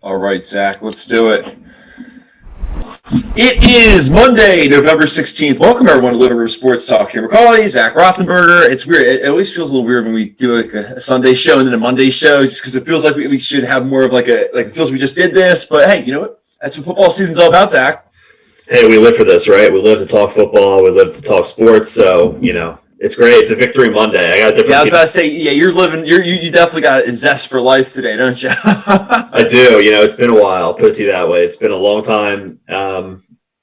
All right, Zach, let's do it. It is Monday, November 16th. Welcome, everyone, to Little Room Sports Talk. Here, Macaulay, Zach Rothenberger. It's weird. It always feels a little weird when we do like a Sunday show and then a Monday show, just because it feels like we should have more of it feels we just did this. But hey, you know what? That's what football season's all about, Zach. Hey, we live for this, right? We live to talk football. We live to talk sports. So, it's great. It's a victory Monday. I got different. Yeah, I was about to say, you're living. You definitely got a zest for life today, don't you? I do. It's been a while. I'll put it to you that way. It's been a long time.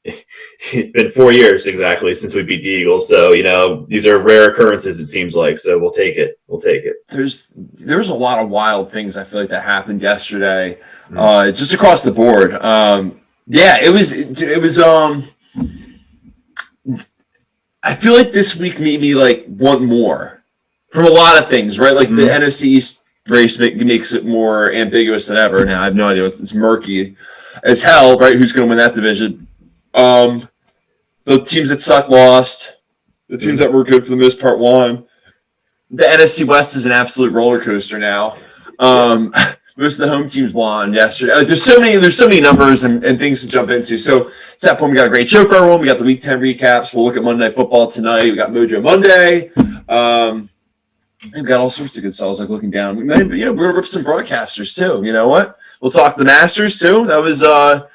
It's been 4 years exactly since we beat the Eagles. So, these are rare occurrences, it seems like. So we'll take it. There's a lot of wild things I feel like that happened yesterday, just across the board. It was. I feel like this week made me want more from a lot of things, right? Like the NFC East race makes it more ambiguous than ever. Now I have no idea. It's murky as hell, right? Who's going to win that division? The teams that suck lost. The teams that were good for the most part won. The NFC West is an absolute roller coaster now. Most of the home teams won yesterday. There's so many numbers and things to jump into. So to that point, we got a great show for everyone. We got the Week 10 recaps. We'll look at Monday Night Football tonight. We got Mojo Monday. We've got all sorts of good stuff. Looking down. We're gonna rip some broadcasters too. You know what? We'll talk the Masters too. That was I'm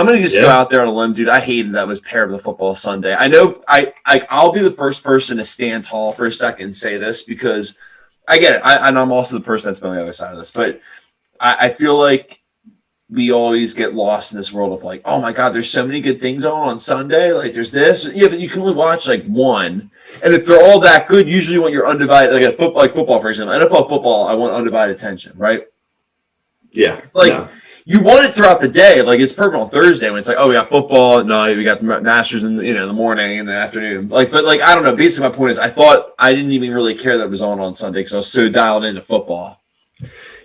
gonna just go out there on a limb, dude. I hated that was paired with a football Sunday. I know I'll be the first person to stand tall for a second and say this because I get it. And I'm also the person that's been on the other side of this, but I feel like we always get lost in this world of oh my God, there's so many good things on Sunday. Like there's this, but you can only watch one. And if they're all that good, usually when you're undivided, like football, for example, NFL football, I want undivided attention, right? Yeah. You want it throughout the day. It's perfect on Thursday when it's we got football at night, we got the Masters in the morning and the afternoon. But I don't know. Basically, my point is I thought I didn't even really care that it was on Sunday because I was so dialed into football.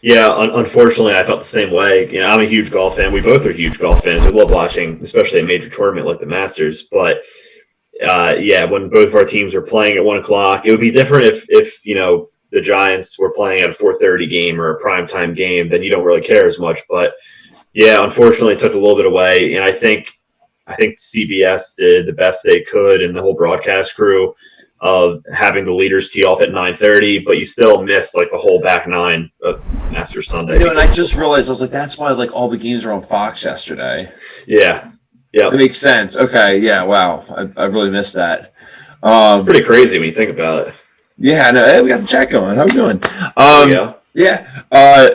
Yeah, unfortunately, I felt the same way. I'm a huge golf fan. We both are huge golf fans. We love watching, especially a major tournament like the Masters. But when both of our teams were playing at 1 o'clock, it would be different if the Giants were playing at a 4:30 game or a primetime game. Then you don't really care as much. But yeah, unfortunately, it took a little bit away. And I think CBS did the best they could, and the whole broadcast crew, of having the leaders tee off at 9:30, but you still miss the whole back nine of Masters Sunday. And I just realized I was that's why all the games are on Fox yesterday. Yeah, that makes sense. Okay, yeah, wow, I really missed that. It's pretty crazy when you think about it. Yeah, no, hey, we got the chat going. How we doing? Yeah,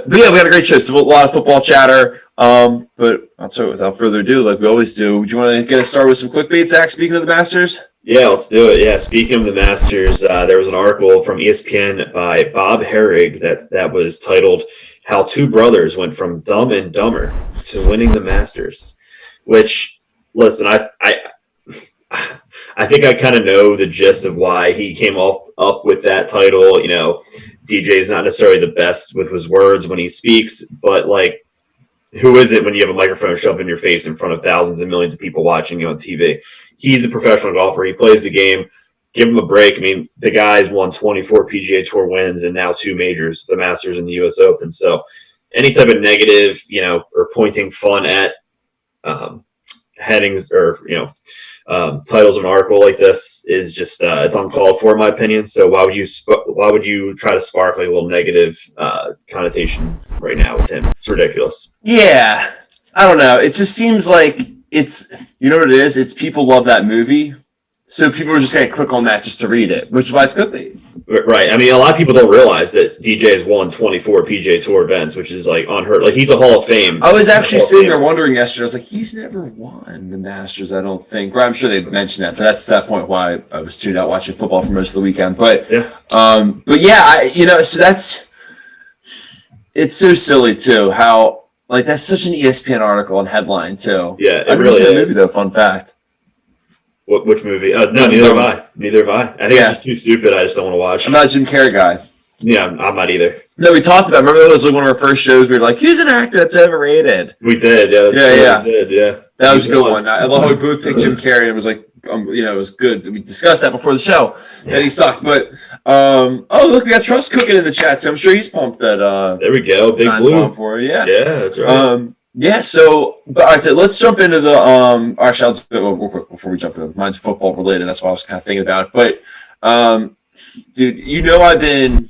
we got a great show. So a lot of football chatter. But I'll tell you, without further ado, like we always do, would you want to get us started with some clickbait, Zach? Speaking of the Masters. Yeah, let's do it. Yeah, speaking of the Masters, there was an article from ESPN by Bob Herrig that was titled "How Two Brothers Went from Dumb and Dumber to Winning the Masters." Which, listen, I think I kind of know the gist of why he came up with that title. DJ's not necessarily the best with his words when he speaks, but who is it when you have a microphone shoved in your face in front of thousands and millions of people watching you on TV? He's a professional golfer. He plays the game. Give him a break. I mean, the guy's won 24 PGA Tour wins and now 2 majors, the Masters and the U.S. Open. So any type of negative, or pointing fun at headings or, titles of an article like this is just it's uncalled for in my opinion. So why would you try to spark a little negative connotation right now with him? It's ridiculous. Yeah, I don't know. It just seems like it's what it is. It's people love that movie, so people are just gonna click on that just to read it, which is why it's clickbait. Right. I mean, a lot of people don't realize that DJ has won 24 PGA Tour events, which is unheard. He's a Hall of Fame. I was actually sitting there wondering yesterday. I was he's never won the Masters. I don't think. Well, I'm sure they mentioned that, but that's that point why I was tuned out watching football for most of the weekend. But so it's so silly too. How that's such an ESPN article and headline too. Yeah, it really is. The movie though. Fun fact. Which movie? No, neither have I. I think it's just too stupid. I just don't want to watch. I'm not a Jim Carrey guy. Yeah, I'm not either. No, we talked about. Remember that was one of our first shows. We were who's an actor that's overrated? We did. Yeah. We did. Yeah. That was a good one. I love how we both picked Jim Carrey. And it was it was good. We discussed that before the show. That he sucked, but look, we got Trust cooking in the chat. So I'm sure he's pumped that. There we go. Big Blue for you. Yeah, that's right. Yeah, so but all right, so let's jump into the actually I'll do it real quick before we jump to mine's football related. That's what I was kind of thinking about. But dude, I've been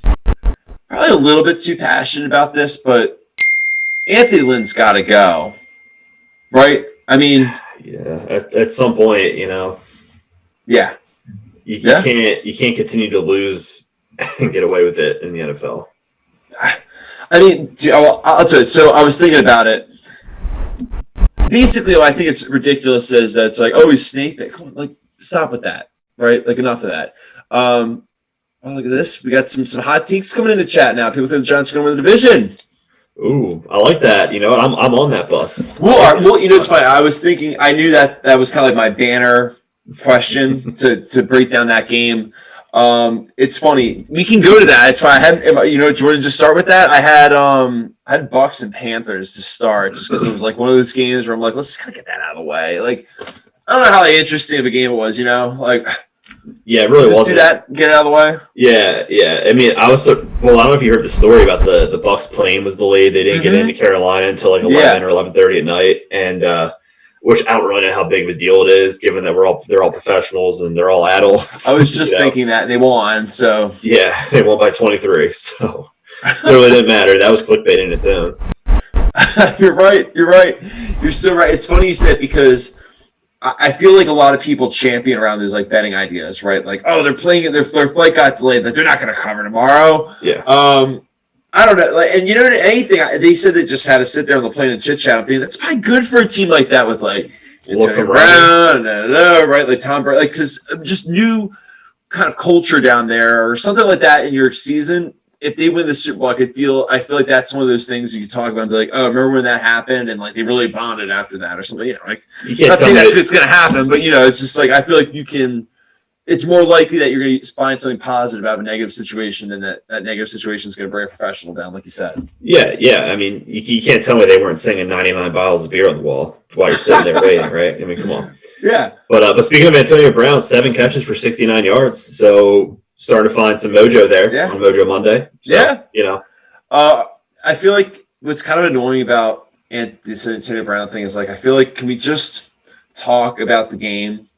probably a little bit too passionate about this, but Anthony Lynn's got to go, right? I mean, yeah, at some point, yeah, you can't continue to lose and get away with it in the NFL. I mean, I'll tell you. So I was thinking about it. Basically, what I think it's ridiculous is that it's like, oh, he's snake. Come on, like, stop with that, right? Like, enough of that. Oh, look at this. We got some hot takes coming in the chat now. People think the Giants are going to win the division. Ooh, I like that. I'm on that bus. Well, it's funny. I was thinking, I knew that was kind of like my banner question to break down that game. It's funny. We can go to that. It's fine. I had, do you want to just start with that? I had Bucks and Panthers to start just because it was like one of those games where I'm like, let's just kind of get that out of the way. Like, I don't know how interesting of a game it was, like. Yeah, it really wasn't. Do that, get it out of the way. Yeah. I mean, I don't know if you heard the story about the Bucks plane was delayed. They didn't get into Carolina until like 11 or 11:30 at night, and which I don't really know how big of a deal it is, given that they're all professionals and they're all adults. I was just thinking that they won, so yeah, they won by 23, so it really didn't matter. That was clickbait in its own. You're right. You're so right. It's funny you said because I feel like a lot of people champion around those like betting ideas, right? Like, oh, they're playing it. Their flight got delayed. Like, they're not going to cover tomorrow. Yeah. I don't know. Like, and anything they said they just had to sit there on the plane and chit chat. I'm thinking that's probably good for a team like that with like looking around, right? Like Tom Brady, like because just new kind of culture down there or something like that in your season. If they win the Super Bowl, I feel like that's one of those things you can talk about and be like, oh, remember when that happened? And like they really bonded after that or something. Like you can't not saying that's what's going to happen, but it's just like I feel like you can. It's more likely that you're going to find something positive out of a negative situation than that negative situation is going to bring a professional down, like you said. Yeah. I mean, you can't tell me they weren't singing 99 bottles of beer on the wall while you're sitting there waiting, right? I mean, come on. Yeah. But speaking of Antonio Brown, 7 catches for 69 yards. So starting to find some mojo there on Mojo Monday. So, I feel like what's kind of annoying about this Antonio Brown thing is like I feel like can we just talk about the game?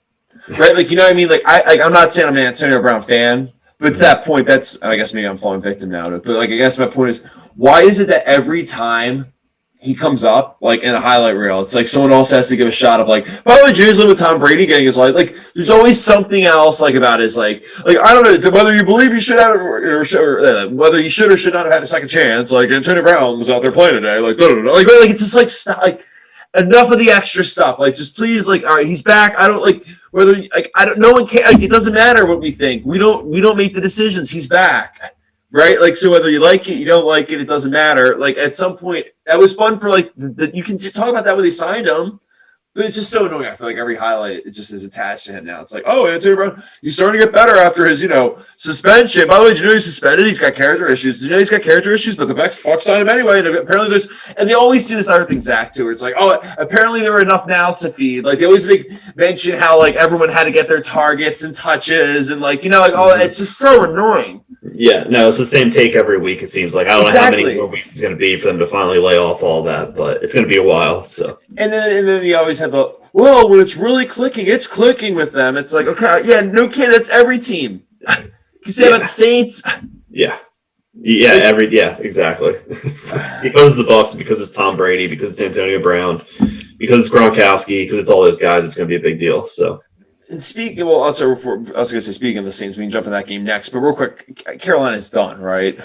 Right, like what I mean. Like I'm not saying I'm an Antonio Brown fan, but to that point, I guess maybe I'm falling victim now to it. But like I guess my point is, why is it that every time he comes up like in a highlight reel, it's like someone else has to give a shot of like, by the way, usually with Tom Brady getting his life, like there's always something else like about his like I don't know whether you believe you should have or whether you should or should not have had a second chance. Like Antonio Brown was out there playing today, like it's just like like. Enough of the extra stuff. Like, just please, like, all right, he's back. I don't like whether, like, I don't. No one can. Like, it doesn't matter what we think. We don't make the decisions. He's back, right? Like, so whether you like it, you don't like it, it doesn't matter. Like, at some point, that was fun for like you can talk about that when they signed him, but it's just so annoying. I feel like every highlight it just is attached to him now. It's like, oh, Antonio Brown, he's starting to get better after his suspension. By the way, did you know he's suspended? He's got character issues. Did you know he's got character issues? But the Bucks signed him anyway. And apparently and they always do this other thing, Zach, too, where it's like, oh, apparently there were enough mouths to feed. Like they always mention how like everyone had to get their targets and touches and like it's just so annoying. Yeah, no, it's the same take every week. It seems like I don't know how many more weeks it's going to be for them to finally lay off all that, but it's going to be a while. So and then you always have when it's really clicking, it's clicking with them. It's like, okay, yeah, no kid, that's every team. You say about the Saints. Yeah, exactly. Because it's the Bucs, because it's Tom Brady, because it's Antonio Brown, because it's Gronkowski, because it's all those guys, it's going to be a big deal. So. And speaking of the Saints, we can jump in that game next. But real quick, Carolina's done, right?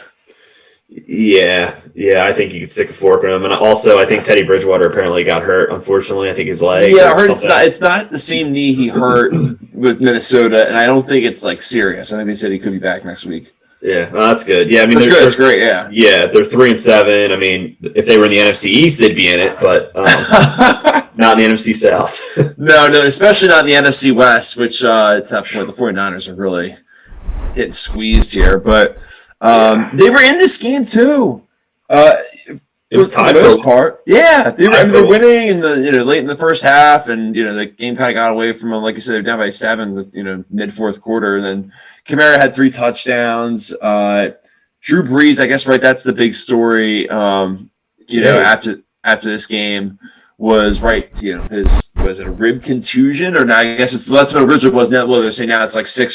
Yeah. I think you could stick a fork in him. And also, I think Teddy Bridgewater apparently got hurt, unfortunately. I think his leg. Yeah, I heard it's not the same knee he hurt with Minnesota, and I don't think it's like serious. I think they said he could be back next week. Yeah, well, that's good. Yeah, I mean, that's good. That's great. Yeah. Yeah, they're 3-7. I mean, if they were in the NFC East, they'd be in it, but not in the NFC South. No, especially not in the NFC West, which at that point the 49ers are really getting squeezed here. But they were in this game too. It was tied for the most part. Yeah, they're winning in the late in the first half, and the game kind of got away from them. Like you said, they're down by 7 with mid fourth quarter, and then Kamara had 3 touchdowns. Drew Brees, I guess, right? That's the big story. After after this game was was it a rib contusion or now? I guess that's what originally was. Now, well, they're saying now it's like 5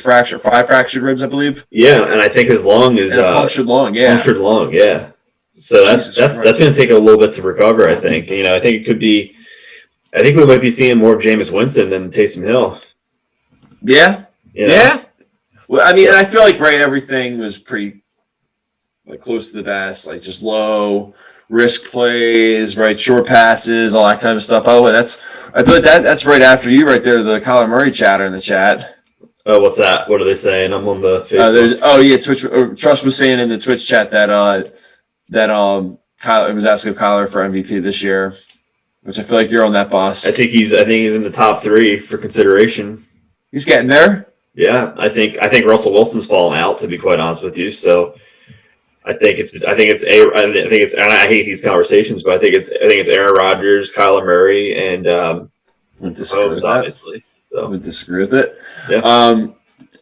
fractured ribs, I believe. Yeah, and I think his lung is punctured lung. Yeah, punctured lung. Yeah, so that's going to take a little bit to recover. I think. I think it could be. I think we might be seeing more of Jameis Winston than Taysom Hill. Yeah, yeah. Well, I mean, and I feel like everything was pretty close to the vest, just low risk plays, right? Short passes, all that kind of stuff. By the way, I feel like that's right after you, right there, the Kyler Murray chatter in the chat. Oh, what's that? What are they saying? I'm on the Facebook. Twitch. Trust was saying in the Twitch chat that Kyler was asking Kyler for MVP this year, which I feel like you're on that bus. I think he's in the top 3 for consideration. He's getting there. Yeah, I think Russell Wilson's fallen out, to be quite honest with you. So I think it's and I hate these conversations, but I think it's Aaron Rodgers, Kyler Murray, and Mahomes, obviously. So I would disagree with it. Yeah. And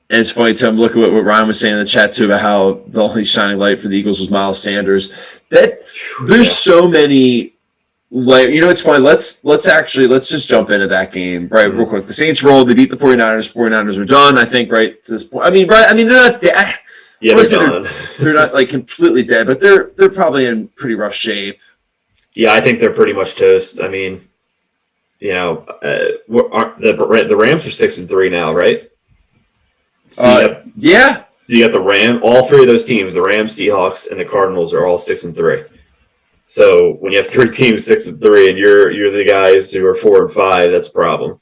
it's funny too. I'm looking at what Ryan was saying in the chat too about how the only shining light for the Eagles was Miles Sanders. There's so many. It's funny. Let's just jump into that game, right, real quick. The Saints rolled. They beat the 49ers. 49ers are done, I think, right, to this point. I mean, they're not dead. Yeah, they're not, completely dead, but they're probably in pretty rough shape. Yeah, I think they're pretty much toast. I mean, the Rams are 6-3 now, right? So you got the Rams. All 3 of those teams, the Rams, Seahawks, and the Cardinals, are all 6-3. So when you have 3 teams 6-3 and you're the guys who are 4-5, that's a problem.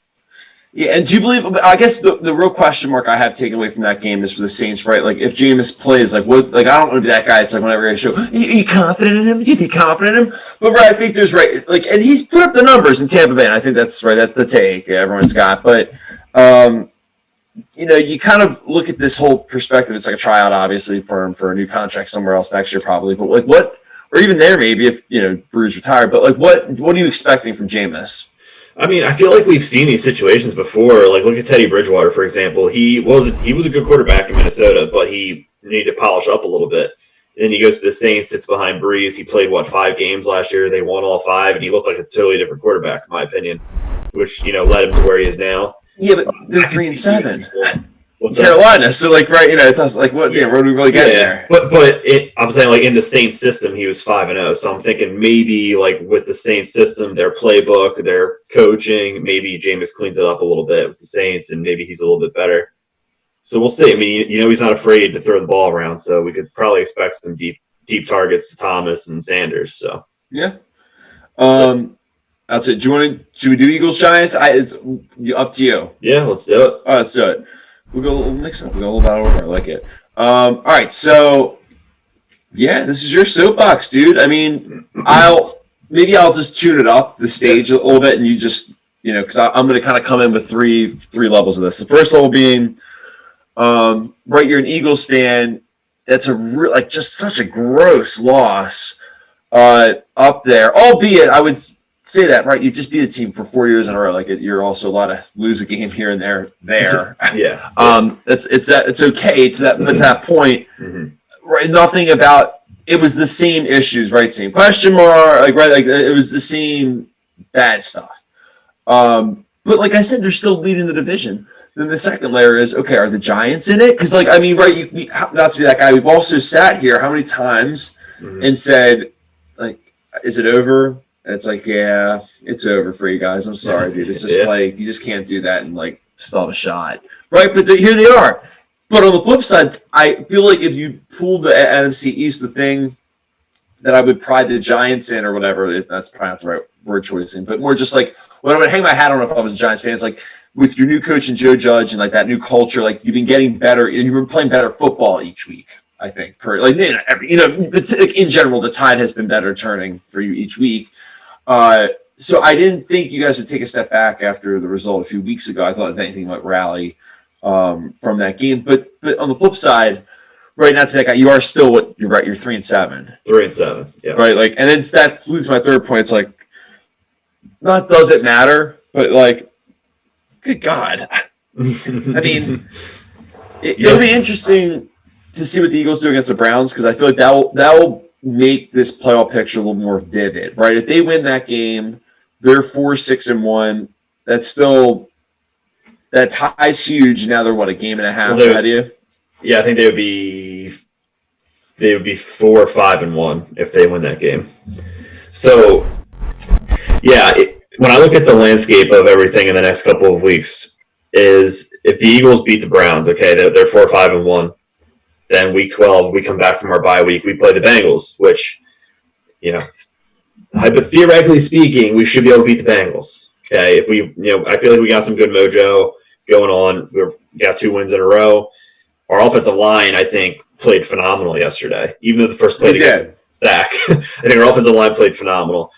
Yeah, and do you believe? I guess the real question mark I have taken away from that game is for the Saints, right? If Jameis plays, what? I don't want to be that guy. It's whenever I show, are you confident in him? Do you think confident in him? But I think there's and he's put up the numbers in Tampa Bay. And I think that's right. That's the take everyone's got. But you kind of look at this whole perspective. It's like a tryout, obviously, for him for a new contract somewhere else next year, probably. But what? Or even there, maybe if Brew's retired. But what are you expecting from Jameis? I mean, I feel like we've seen these situations before. Look at Teddy Bridgewater, for example. He was a good quarterback in Minnesota, but he needed to polish up a little bit. And then he goes to the Saints, sits behind Breeze. He played 5 games last year. They won all 5, and he looked like a totally different quarterback, in my opinion, which led him to where he is now. Yeah, but they're 3-7. Carolina, so it's what what do we really get there? But I'm saying in the Saints system he was 5-0, so I'm thinking maybe with the Saints system, their playbook, their coaching, maybe Jameis cleans it up a little bit with the Saints, and maybe he's a little bit better. So we'll see. I mean, he's not afraid to throw the ball around, so we could probably expect some deep targets to Thomas and Sanders. So yeah. I'll say, should we do Eagles Giants? It's up to you. Yeah, let's do it. All right, let's do it. We'll mix it up. We'll go a little bit over. I like it. All right, so this is your soapbox, dude. I mean, I'll just tune it up the stage a little bit, and you just because I'm going to kind of come in with three levels of this. The first level being, you're an Eagles fan. That's just such a gross loss up there. Albeit, I would say that, right? You just beat a team for 4 years in a row. You're also allowed to lose a game here and there. Yeah. It's okay to that point. Mm-hmm. Right? Nothing about it was the same issues, right? Same question mark, it was the same bad stuff. But like I said, they're still leading the division. Then the second layer is, okay, are the Giants in it? Because, not to be that guy, we've also sat here how many times and said, is it over? And it's yeah, it's over for you guys. I'm sorry, dude. It's just you just can't do that and still have a shot. Right? But here they are. But on the flip side, I feel like if you pulled the NFC East, the thing that I would pride the Giants in or whatever, that's probably not the right word choice in, but more just when I would hang my hat on if I was a Giants fan, it's with your new coach and Joe Judge and that new culture, you've been getting better and you've been playing better football each week. I think in general, the tide has been better turning for you each week. So I didn't think you guys would take a step back after the result a few weeks ago. I thought if anything might rally from that game. But on the flip side, right now to that guy, you are still you're right. You're 3-7. 3-7. Yeah. Right. And then that leads to my third point. It's not does it matter, but good God. I mean, it'll be interesting to see what the Eagles do against the Browns because I feel that will make this playoff picture a little more vivid, right? If they win that game, they're 4-6-1. That's still that tie's huge. Now they're a game and a half ahead of you. Yeah, I think they would be 4-5-1 if they win that game. So, yeah, when I look at the landscape of everything in the next couple of weeks, is if the Eagles beat the Browns, okay, they're 4-5-1. Then week 12, we come back from our bye week. We play the Bengals, which, theoretically speaking, we should be able to beat the Bengals. Okay, if we, I feel like we got some good mojo going on. We got 2 wins in a row. Our offensive line, I think, played phenomenal yesterday. Even though the first play against Zach, I think our offensive line played phenomenal.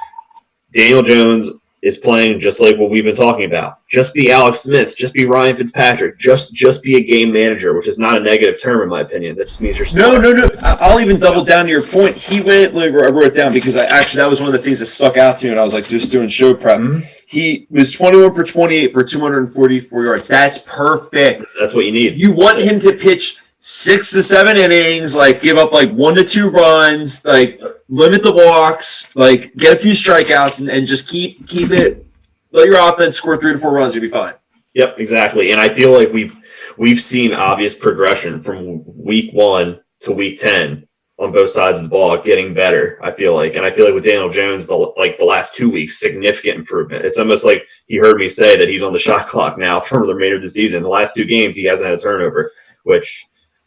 Daniel Jones is playing just like what we've been talking about. Just be Alex Smith. Just be Ryan Fitzpatrick. Just be a game manager, which is not a negative term in my opinion. That just means you're smart. No. I'll even double down to your point. He went. I wrote it down because that was one of the things that stuck out to me when I was just doing show prep. Mm-hmm. He was 21 for 28 for 244 yards. That's perfect. That's what you need. You want him to pitch 6 to 7 innings, give up 1 to 2 runs, limit the walks, get a few strikeouts, and just keep it. Let your offense score 3 to 4 runs, you'll be fine. Yep, exactly. And I feel like we've seen obvious progression from week 1 to week 10 on both sides of the ball, getting better. I feel like with Daniel Jones, the last 2 weeks, significant improvement. It's almost like he heard me say that he's on the shot clock now for the remainder of the season. The last 2 games, he hasn't had a turnover, which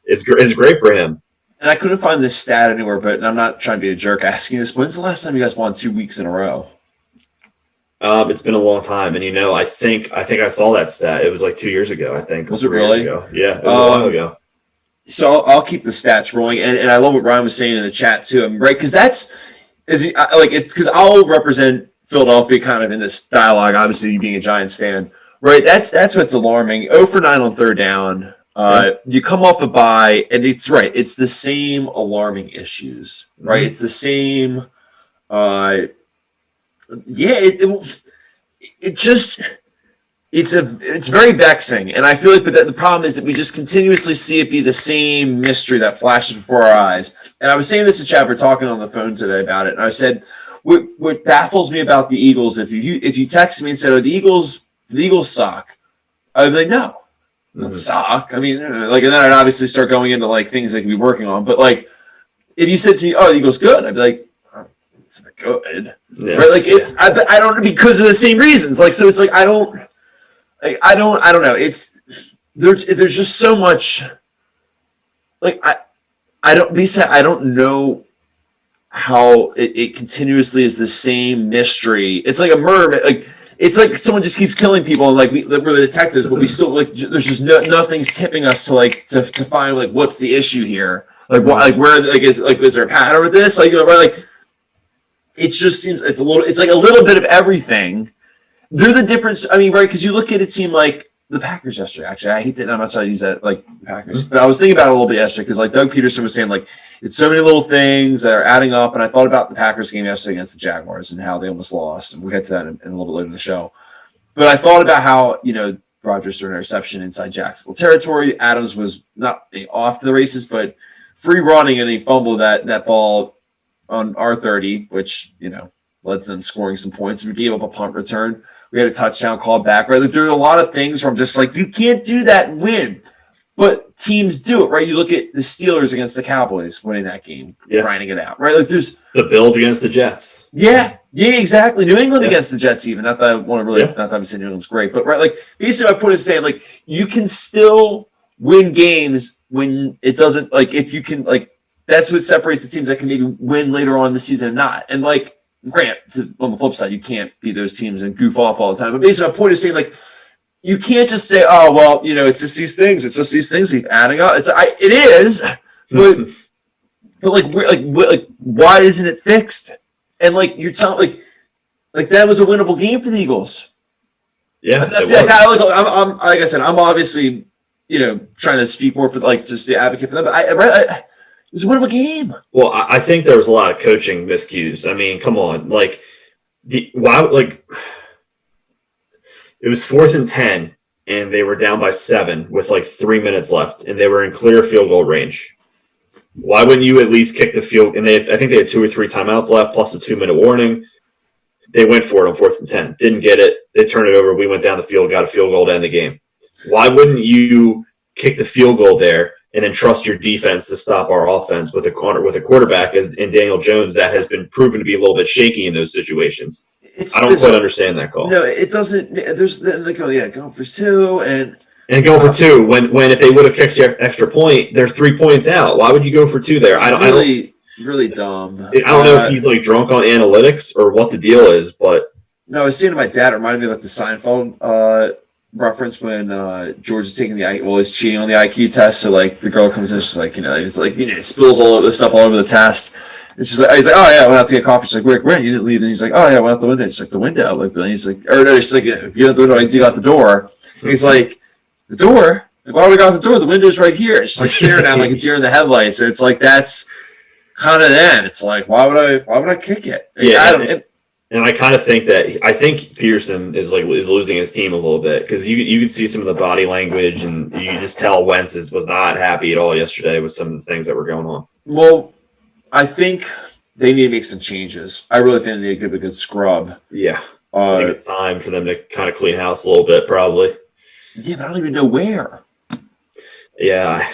is great for him. And I couldn't find this stat anywhere, but I'm not trying to be a jerk asking this. When's the last time you guys won 2 weeks in a row? It's been a long time, and I think I saw that stat. It was 2 years ago. I think. Was it really? Yeah, it was a while ago. So I'll keep the stats rolling, and I love what Ryan was saying in the chat too. Right, because it's because I'll represent Philadelphia kind of in this dialogue. Obviously, you being a Giants fan, right? That's what's alarming. 0 for 9 on third down. You come off a bye, and it's right. It's the same alarming issues, right? Mm-hmm. It's the same. It's very vexing, and I feel like, but the problem is that we just continuously see it be the same mystery that flashes before our eyes. And I was saying this to Chad, we're talking on the phone today about it, and I said, what baffles me about the Eagles, if you text me and said, "Oh, the Eagles suck," I'd be like, "No, they don't suck." I mean, and then I'd obviously start going into things they could be working on. But if you said to me, "Oh, the Eagles good," I'd be like, "It's not good," right? I don't, because of the same reasons. So it's I don't know. It's there's just so much. I don't know how it continuously is the same mystery. It's like a murder. It's like someone just keeps killing people, and we're the detectives, but we still there's just nothing's tipping us to find what's the issue here. Is there a pattern with this? It just seems it's a little bit of everything. They're the difference. I mean, right? Because you look at it, seemed like the Packers yesterday. Actually, I hate that I'm not trying to use that Packers, but I was thinking about it a little bit yesterday because Doug Peterson was saying it's so many little things that are adding up, and I thought about the Packers game yesterday against the Jaguars and how they almost lost, and we'll get to that in a little bit later in the show. But I thought about how Rodgers threw an interception inside Jacksonville territory. Adams was not off the races, but free running, and he fumbled that ball on R30, which led to them scoring some points. We gave up a punt return. We had a touchdown called back. Right, there are a lot of things where I'm just you can't do that and win, but teams do it. Right, you look at the Steelers against the Cowboys winning that game, grinding it out. Right, there's the Bills against the Jets. Yeah, exactly. New England against the Jets, even. Not that I want to really, not that I'm saying New England's great, but basically, my point is saying you can still win games when it doesn't if you can that's what separates the teams that can maybe win later on in the season and not. And Grant, on the flip side, you can't be those teams and goof off all the time. But basically, my point is saying you can't just say, "Oh, well, it's just these things. It's just these things keep adding up." It is, but why isn't it fixed? And you're telling that was a winnable game for the Eagles. Yeah, that's it. I'm like I said, I'm obviously trying to speak more for just the advocate for them. But it was a winnable game. Well, I think there was a lot of coaching miscues. I mean, come on, it was 4th and 10, and they were down by 7 with 3 minutes left, and they were in clear field goal range. Why wouldn't you at least kick the field? And I think they had 2 or 3 timeouts left, plus a 2-minute warning. They went for it on 4th and 10. Didn't get it. They turned it over. We went down the field, got a field goal to end the game. Why wouldn't you kick the field goal there and then trust your defense to stop our offense with a quarterback in Daniel Jones that has been proven to be a little bit shaky in those situations? I don't quite understand that call. No, it doesn't. There's going for 2 and go for 2 when if they would have kicked the extra point, they're 3 points out. Why would you go for 2 there? Really dumb. I don't know if he's like drunk on analytics or what the deal is, but no, I was saying to my dad, it reminded me of like the Seinfeld reference when George is taking he's cheating on the IQ test. So like the girl comes in, she's like, spills all over the stuff all over the test. And she's like, oh yeah, I went out to get coffee. She's like, where? You didn't leave. And he's like, oh yeah, I went out the window. She's like, the window. Like, and he's like, or no, she's like, you out the window, you got the door. And he's like, the door? Like, why do we got the door? The window's right here. She's like staring at him like a deer in the headlights. And it's like that's kind of then. It's like, why would I kick it? Like, yeah. And I kind of think Peterson is losing his team a little bit because you could see some of the body language and you could just tell Wentz was not happy at all yesterday with some of the things that were going on. Well, I think they need to make some changes. I really think they need to give a good scrub. Yeah. I think it's time for them to kind of clean house a little bit, probably. Yeah, but I don't even know where. Yeah.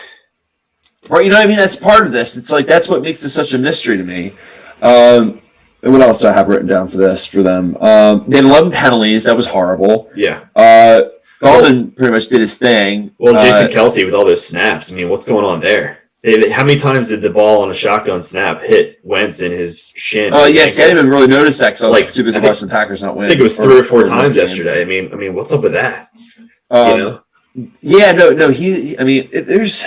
Right, you know what I mean? That's part of this. It's like that's what makes this such a mystery to me. And what else do I have written down for them? They had 11 penalties. That was horrible. Yeah. Golden pretty much did his thing. Well, Jason Kelce with all those snaps. I mean, what's going on there? How many times did the ball on a shotgun snap hit Wentz in his shin? Oh, yes. I didn't even really notice that because I was too busy watching the Packers not win. I think it was 3 or 4 times yesterday. I mean, what's up with that? Yeah, no. There's.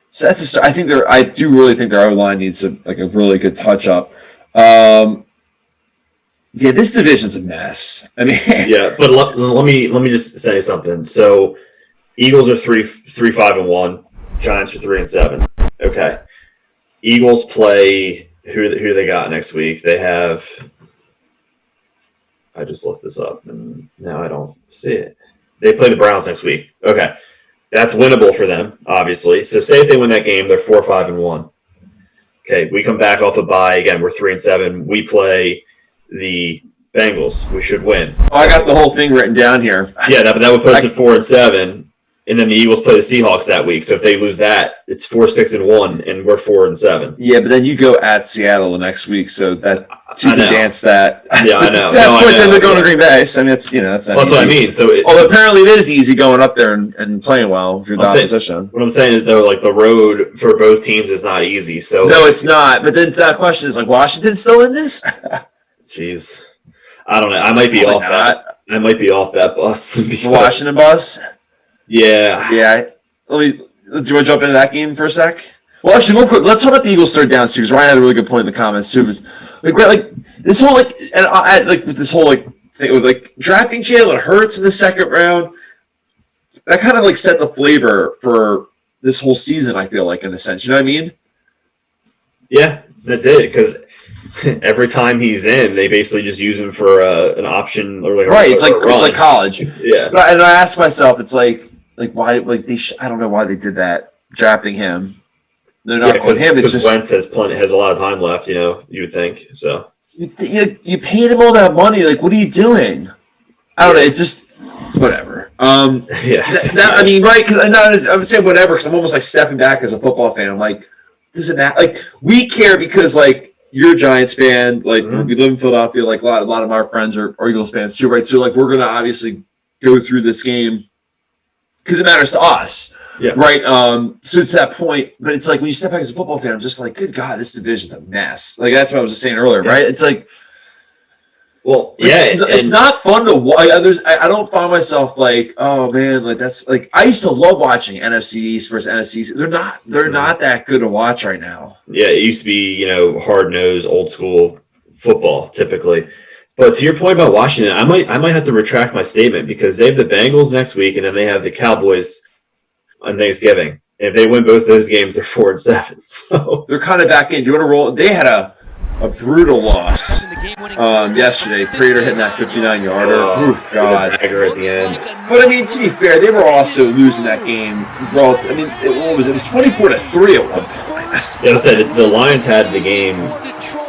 So that's a start. I do really think their O-line needs a really good touch up. Yeah, this division's a mess. I mean, yeah, but let me just say something. So, Eagles are 3-5-1. Giants are 3-7. Okay, Eagles play who they got next week. They have. I just looked this up and now I don't see it. They play the Browns next week. Okay, that's winnable for them, obviously. So, say if they win that game, they're 4-5-1. Okay, we come back off a bye again. We're 3-7. We play the Bengals. We should win. Oh, I got the whole thing written down here. Yeah, that would put us at 4-7, and then the Eagles play the Seahawks that week. So if they lose that, it's 4-6-1, and we're 4-7. Yeah, but then you go at Seattle the next week, so that you can dance that. Yeah, I know. Then they're going to Green Bay. So I mean, that's that's what I mean. So apparently it is easy going up there and playing well if you're the opposition. What I'm saying is, though, like the road for both teams is not easy. So no, it's not. But then that question is like, Washington's still in this? Jeez, I don't know. I might be off that. I might be off that bus. The Washington bus. Yeah. Yeah. Do you want to jump into that game for a sec? Well, actually, real quick, let's talk about the Eagles third down too, because Ryan had a really good point in the comments too. This whole with this whole thing with drafting Jalen Hurts in the second round, that kind of set the flavor for this whole season. I feel like in a sense, you know what I mean? Yeah, that did because every time he's in, they basically just use him for an option or right. It's like college. Yeah, and I ask myself, it's like why I don't know why they did that drafting him. They're not with him. It's just Wentz has a lot of time left. You would think so. You paid him all that money. What are you doing? I don't know. It's just whatever. Yeah. I mean, right? Because I would say whatever because I'm almost stepping back as a football fan. I'm like, does it matter? We care because you're a Giants fan. We live in Philadelphia. A lot of our friends are Eagles fans too, right? So we're gonna obviously go through this game because it matters to us. Yeah. Right. So to that point, but it's when you step back as a football fan, I'm just good God, this division's a mess. That's what I was just saying earlier, right? It's well, yeah, it's not fun to watch. I don't find myself oh man, that's I used to love watching NFC East versus NFC East. They're not that good to watch right now. Yeah, it used to be hard nosed, old school football typically. But to your point about Washington, I might have to retract my statement because they have the Bengals next week and then they have the Cowboys on Thanksgiving. And if they win both those games, they're 4-7. So they're kind of back in. Do you want to roll? They had a brutal loss yesterday. Prater hitting that 59-yarder. Oof, God. Dagger at the end. But I mean, to be fair, they were also losing that game. I mean, what was it? It was 24-3 at one point. Yeah, I said the Lions had the game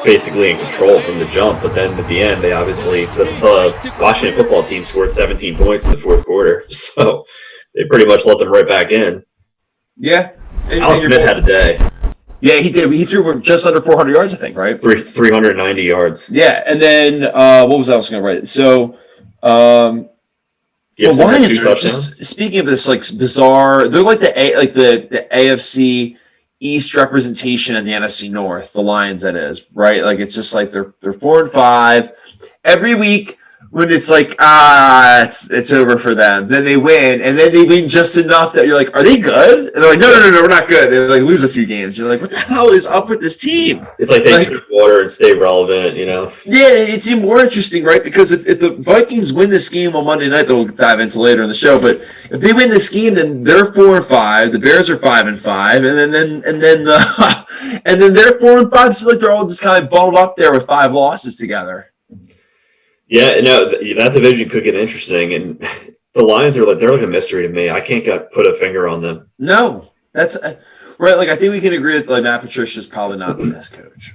basically in control from the jump, but then at the end, they obviously the Washington football team scored 17 points in the fourth quarter, so they pretty much let them right back in. Yeah. Alex Smith had a day. Yeah, he did. He threw just under 400 yards, I think, right? 390 yards. Yeah, and then what was I was going to write? So, the Lions are just, speaking of this like bizarre, they're like the AFC East representation and the NFC North. The Lions, that is, right? Like it's just like they're 4-5 every week. When it's like, it's over for them. Then they win, and then they win just enough that you're like, are they good? And they're like, no, we're not good. They like lose a few games. You're like, what the hell is up with this team? It's like they drink water and stay relevant, you know? Yeah, it's even more interesting, right? Because if the Vikings win this game on Monday night, that we'll dive into later in the show, but if they win this game, then they're 4-5. The Bears are 5-5, and then they're 4-5. So like they're all just kind of bundled up there with 5 losses together. Yeah, no, that division could get interesting, and the Lions are they're like a mystery to me. I can't put a finger on them. No, that's right. Like I think we can agree that Matt Patricia's probably not the best coach.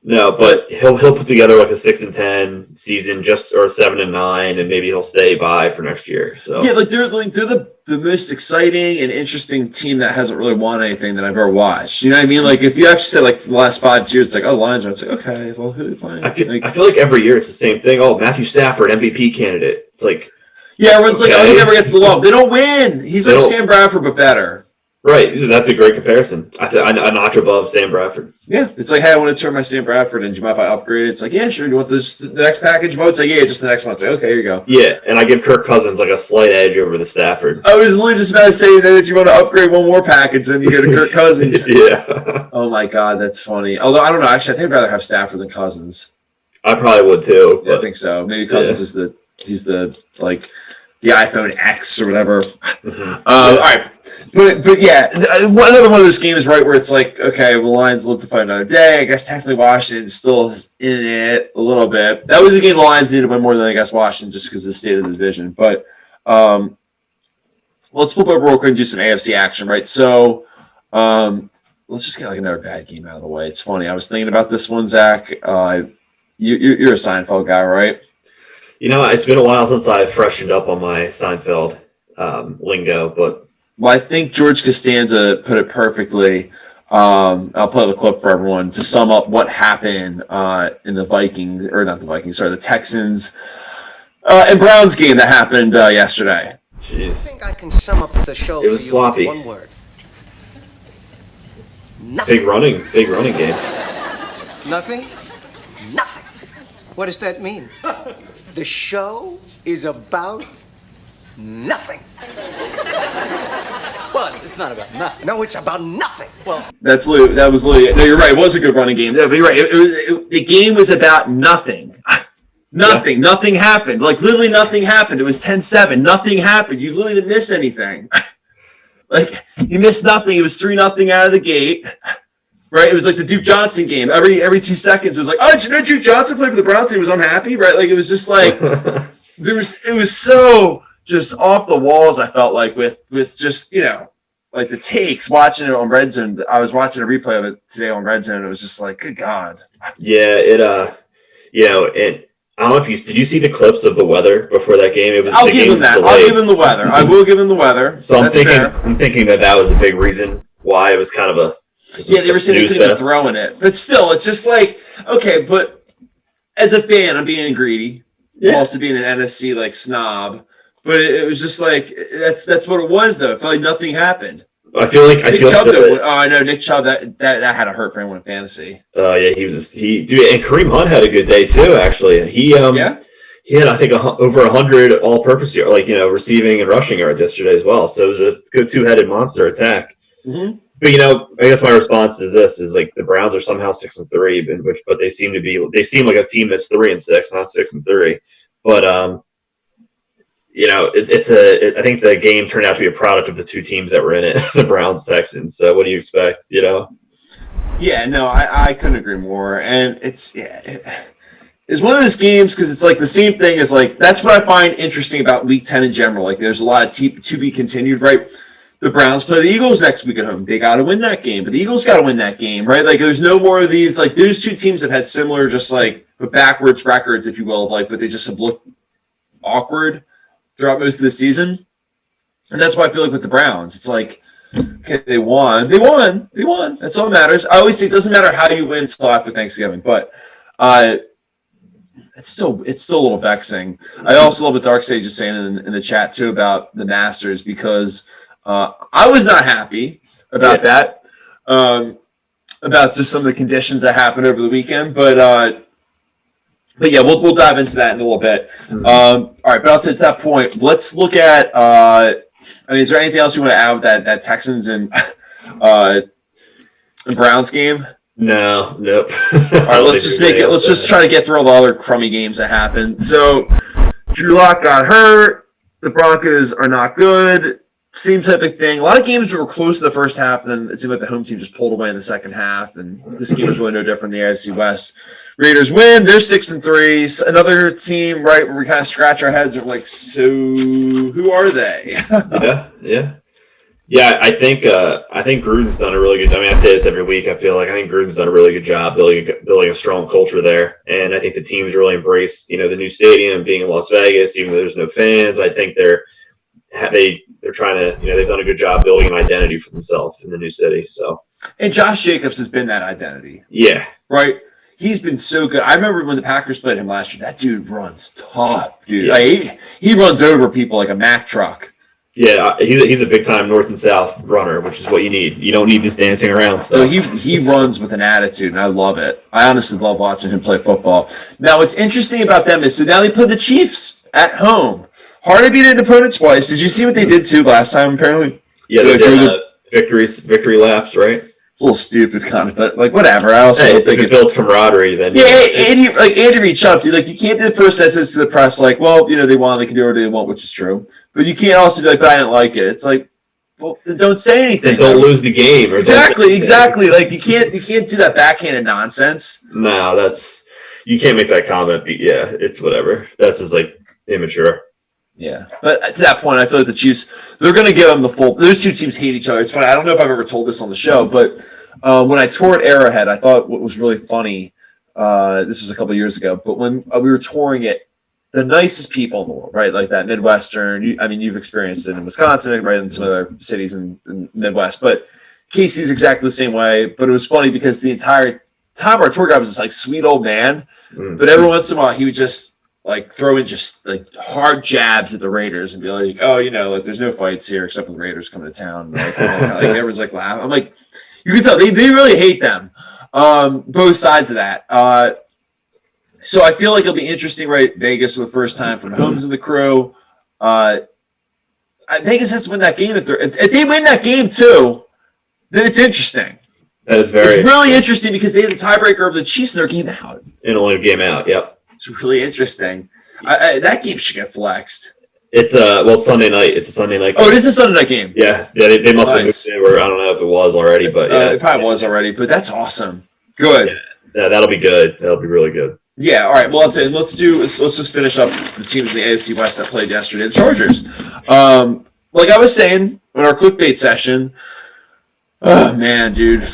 No, but he'll put together like a 6-10 season, or 7-9, and maybe he'll stay by for next year. So yeah, they're the most exciting and interesting team that hasn't really won anything that I've ever watched. You know what I mean? Like if you actually said like the last 5 years, it's like Lions are. It's like okay, well who are they playing? I feel like every year it's the same thing. Oh, Matthew Stafford, MVP candidate. It's like everyone's like he never gets the love. They don't win. He's like Sam Bradford but better. Right, that's a great comparison. A notch above Sam Bradford. Yeah, it's like, hey, I want to turn my Sam Bradford in. Do you mind if I upgrade it? It's like, yeah, sure. You want the next package mode? It's like, yeah, just the next one. It's like, okay, here you go. Yeah, and I give Kirk Cousins like a slight edge over the Stafford. I was literally just about to say that if you want to upgrade one more package, then you get a Kirk Cousins. Yeah. Oh my God, that's funny. Although I don't know, actually, I think I'd rather have Stafford than Cousins. I probably would too. Yeah, I think so. Maybe Cousins is the iPhone X or whatever. Mm-hmm. All right. But yeah, another one of those games, right, where it's like, okay, well, Lions live to fight another day. I guess technically Washington's still in it a little bit. That was a game the Lions needed to win more than, I guess, Washington just because of the state of the division. But let's flip over real quick and do some AFC action, right? So let's just get like another bad game out of the way. It's funny. I was thinking about this one, Zach. You're a Seinfeld guy, right? You know, it's been a while since I've freshened up on my Seinfeld lingo, but... Well, I think George Costanza put it perfectly. I'll play the clip for everyone to sum up what happened in the Vikings, or not the Vikings, sorry, the Texans and Browns game that happened yesterday. Jeez. I think I can sum up the show. It was sloppy. With one word. Nothing. Big running game. Nothing? Nothing. What does that mean? The show is about nothing. Well, it's not about nothing. No, it's about nothing. Well, that was literally. No, you're right. It was a good running game. No, but you're right. The game was about nothing. Nothing. Yeah. Nothing happened. Like literally nothing happened. It was 10-7. Nothing happened. You literally didn't miss anything. Like you missed nothing. It was 3-0 out of the gate. Right, it was like the Duke Johnson game. Every 2 seconds, it was like, oh, did you know Duke Johnson played for the Browns and he was unhappy? Right, like it was just like it was so just off the walls. I felt like with just like the takes watching it on Red Zone. I was watching a replay of it today on Red Zone. It was just like, good God. Yeah, I don't know if did you see the clips of the weather before that game? I'll give him that. I'll give him the weather. I will give him the weather. So I'm thinking that was a big reason why it was kind of a. Yeah, they were saying they couldn't even throw in it. But still, it's just like, okay, but as a fan, I'm being greedy. Yeah. I'm also being an NFC like snob. But it was just like that's what it was though. It felt like nothing happened. I feel like Nick Chubb, that had a hurt for anyone in fantasy. Oh yeah, and Kareem Hunt had a good day too, actually. He had I think over 100 all-purpose yards, receiving and rushing yards yesterday as well. So it was a good two-headed monster attack. Mm-hmm. But I guess my response to this is like the Browns are somehow 6-3, but they seem like a team that's 3-6, not 6-3. But I think the game turned out to be a product of the two teams that were in it, the Browns Texans. So what do you expect? Yeah, no, I couldn't agree more. And it's one of those games because it's like the same thing as like that's what I find interesting about Week 10 in general. Like there's a lot of to be continued, right? The Browns play the Eagles next week at home. They got to win that game, but the Eagles got to win that game, right? Like there's no more of these. Like those two teams have had similar, just like but backwards records, if you will, of like, but they just have looked awkward throughout most of the season. And that's why I feel like with the Browns, it's like, okay, they won. That's all that matters. I always say it doesn't matter how you win until after Thanksgiving, but it's still a little vexing. I also love what Dark Sage is saying in the chat too about the Masters because I was not happy about that, about just some of the conditions that happened over the weekend, but yeah, we'll dive into that in a little bit. All right, but I'll say at that point, let's look at. I mean, is there anything else you want to add with that Texans and Browns game? No, nope. All right, let's just make it. Let's just try to get through all the other crummy games that happened. So, Drew Lock got hurt. The Broncos are not good. Same type of thing. A lot of games were close to the first half, and then it seemed like the home team just pulled away in the second half. And this game was really no different than the AFC West. Raiders win. They're 6-3. Another team, right, where we kind of scratch our heads and we're like, so who are they? Yeah. I think Gruden's done a really good. I mean, I say this every week. I think Gruden's done a really good job building a strong culture there, and I think the team's really embraced the new stadium being in Las Vegas, even though there's no fans. I think they're trying to they've done a good job building an identity for themselves in the new city. So, and Josh Jacobs has been that identity. Yeah, right. He's been so good. I remember when the Packers played him last year. That dude runs tough, dude. Yeah. Like, he runs over people like a Mack truck. Yeah, he's a big time north and south runner, which is what you need. You don't need this dancing around stuff. No, he runs with an attitude, and I love it. I honestly love watching him play football. Now, what's interesting about them is so now they play the Chiefs at home. Hard to beat an opponent twice. Did you see what they did too last time? Apparently, yeah, they did victory laps, right? It's a little stupid, kind of, but like whatever. I also think it builds camaraderie. Then Andy Reid, shut up, dude. Like you can't be the person that says to the press, like, well, they won, they can do whatever they want, which is true. But you can't also be like, but I didn't like it. It's like, well, then don't say anything. Then don't lose the game. Or exactly. Like you can't do that backhanded nonsense. No, you can't make that comment. Yeah, it's whatever. That's just like immature. Yeah, but to that point, I feel like the Chiefs, they're going to give them the full. Those two teams hate each other. It's funny. I don't know if I've ever told this on the show, but when I toured Arrowhead, I thought what was really funny. This was a couple of years ago, but when we were touring it, the nicest people in the world, right? Like that Midwestern. You've experienced it in Wisconsin, right, and some other cities in Midwest. But Casey's exactly the same way. But it was funny because the entire time our tour guide was this like sweet old man, but every once in a while he would just like throw in just like hard jabs at the Raiders and be like, oh, like there's no fights here except when the Raiders come to town. Like everyone's like laughing. I'm like, you can tell they really hate them. Both sides of that. So I feel like it'll be interesting, right? Vegas for the first time from Holmes and the crew. Vegas has to win that game. If they win that game too, then it's interesting. That is It's really interesting because they had the tiebreaker of the Chiefs in their game out. And only a game out. Yep. It's really interesting. That game should get flexed. It's Sunday night. It's a Sunday night game. Oh, it is a Sunday night game. Yeah. They must have moved it, or I don't know if it was already, but yeah. It probably was already, but that's awesome. Good. Yeah, that'll be good. That'll be really good. Yeah, all right. Well, let's just finish up the teams in the AFC West that played yesterday. The Chargers. Like I was saying in our clickbait session, oh man, dude.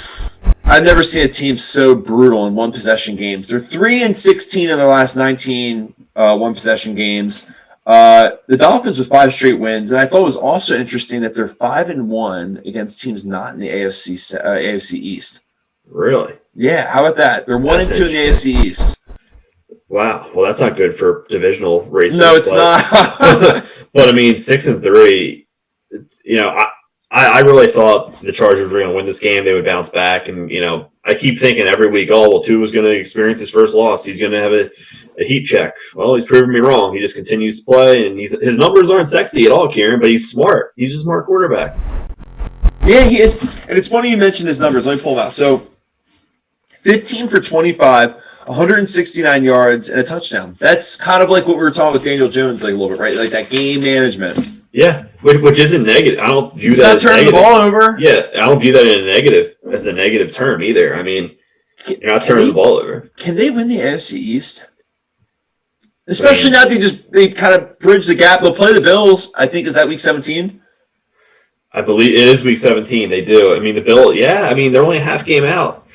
I've never seen a team so brutal in one possession games. They're 3-16 in their last 19 one possession games. The Dolphins with 5 straight wins, and I thought it was also interesting that they're 5-1 against teams not in the AFC East. Really? Yeah. How about that? They're 1-2 in the AFC East. Wow. Well, that's not good for divisional races. No, it's not. But I mean, 6-3. I really thought the Chargers were going to win this game. They would bounce back. And, I keep thinking every week, Tua's going to experience his first loss. He's going to have a heat check. Well, he's proven me wrong. He just continues to play. And his numbers aren't sexy at all, Kieran, but he's smart. He's a smart quarterback. Yeah, he is. And it's funny you mentioned his numbers. Let me pull them out. So, 15 for 25, 169 yards, and a touchdown. That's kind of like what we were talking with Daniel Jones like a little bit, right? Like that game management. Yeah, which isn't negative. I don't view He's that not as turning negative. the ball over. Yeah, I don't view that as a negative term either. I mean, you're not turning the ball over. Can they win the AFC East? Especially now they kind of bridge the gap. They'll play the Bills. I think is that week 17. I believe it is week 17. They do. I mean, the Bill. Yeah, I mean they're only a half game out.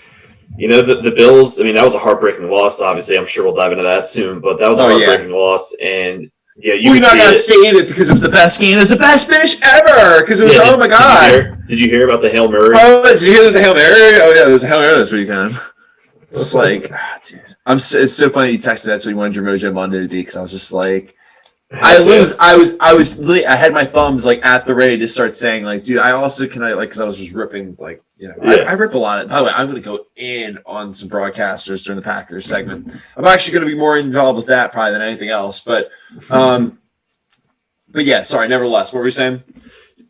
You know, the Bills. I mean, that was a heartbreaking loss. Obviously, I'm sure we'll dive into that soon. But that was a heartbreaking loss, and yeah, we're not gonna save it because it was the best game. It was the best finish ever because it was oh my god. Did you hear about the Hail Mary? Oh, did you hear there was a Hail Mary? Oh yeah, there was a Hail Mary this weekend. It's like, dude, it's so funny you texted that so you wanted your Mojo Monday to be because I was just like. I had my thumbs like at the ready to start saying like, dude, I also because I was just ripping like, you know, I rip a lot. By the way, I'm going to go in on some broadcasters during the Packers segment. I'm actually going to be more involved with that probably than anything else. But yeah, sorry. Nevertheless, what were you saying?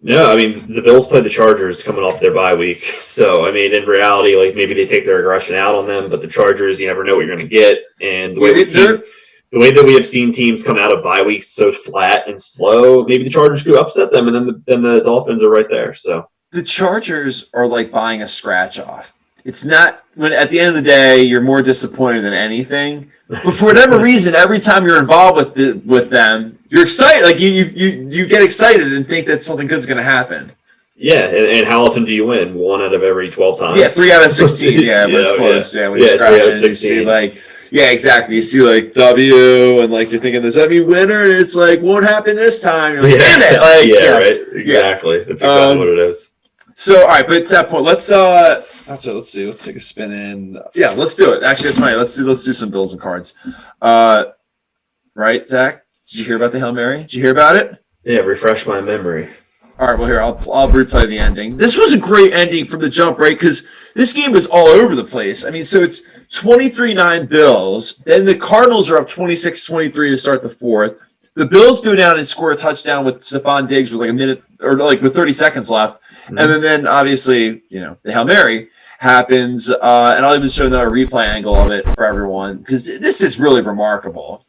No, I mean the Bills played the Chargers coming off their bye week, so I mean in reality, like maybe they take their aggression out on them, but the Chargers, you never know what you're going to get, and the way that we have seen teams come out of bye weeks so flat and slow, maybe the Chargers could upset them, and then the Dolphins are right there. So the Chargers are like buying a scratch off. It's not when at the end of the day you're more disappointed than anything. But for whatever reason, every time you're involved with them, you're excited. Like you get excited and think that something good's going to happen. Yeah, and how often do you win? 1 out of every 12 times. Yeah, 3 out of 16. Yeah, when it's close. Yeah, when you scratch it, and you see like. Yeah, exactly. You see like W, and like you're thinking, does that mean winner? And it's like won't happen this time. You're like, damn it! Like, right. Exactly. That's exactly what it is. So, all right, but at that point, let's see. Let's take a spin in. Yeah, let's do it. Actually, that's fine. Let's do some Bills and cards. Right, Zach? Did you hear about the Hail Mary? Did you hear about it? Yeah, refresh my memory. All right, well, here, I'll replay the ending. This was a great ending from the jump, right? Because this game was all over the place. I mean, so it's 23-9 Bills. Then the Cardinals are up 26-23 to start the fourth. The Bills go down and score a touchdown with Stephon Diggs with like a minute or like with 30 seconds left. Mm-hmm. And then obviously, you know, the Hail Mary happens. And I'll even show another replay angle of it for everyone because this is really remarkable.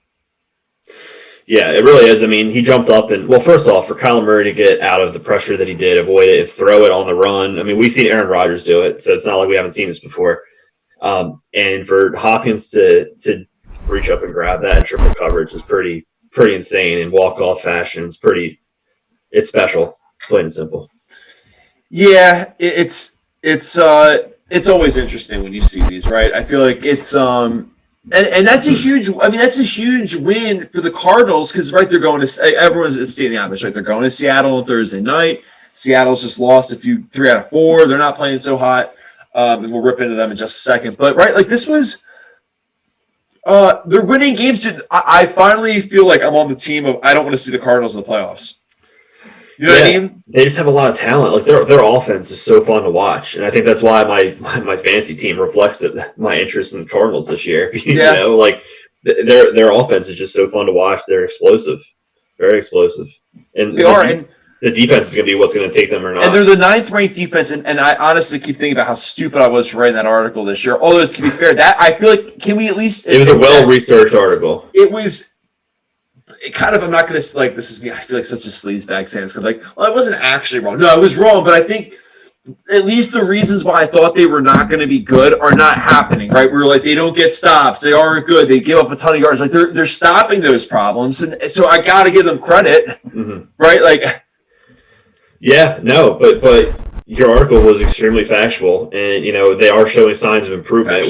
Yeah, it really is. I mean, he jumped up and, well, first off, for Kyler Murray to get out of the pressure that he did, avoid it, and throw it on the run. I mean, we've seen Aaron Rodgers do it, so it's not like we haven't seen this before. And for Hopkins to reach up and grab that in triple coverage is pretty insane in walk-off fashion. It's special, plain and simple. Yeah, it's always interesting when you see these, right? I feel like it's And that's a huge. I mean, that's a huge win for the Cardinals because they're going to everyone's stating the obvious, right? They're going to Seattle on Thursday night. Seattle's just lost 3 out of 4. They're not playing so hot, and we'll rip into them in just a second. But right, like this was, they're winning games. I finally feel like I'm on the team of I don't want to see the Cardinals in the playoffs. You know what I mean? They just have a lot of talent. Like their offense is so fun to watch, and I think that's why my fantasy team reflects my interest in the Cardinals this year. You know, like their offense is just so fun to watch. They're explosive, very explosive, and they are. And the defense is going to be what's going to take them or not. And they're the 9th ranked defense. And I honestly keep thinking about how stupid I was for writing that article this year. Although to be fair, that I feel like can we at least? It was a well researched article. It was. It kind of, I'm not going to, like, this is me. I feel like such a sleazebag saying this because, like, well, I wasn't actually wrong. No, I was wrong, but I think at least the reasons why I thought they were not going to be good are not happening, right? We were like, they don't get stops. They aren't good. They give up a ton of yards. Like, they're stopping those problems. And so I got to give them credit, right? Like, yeah, no, but your article was extremely factual, and you know they are showing signs of improvement,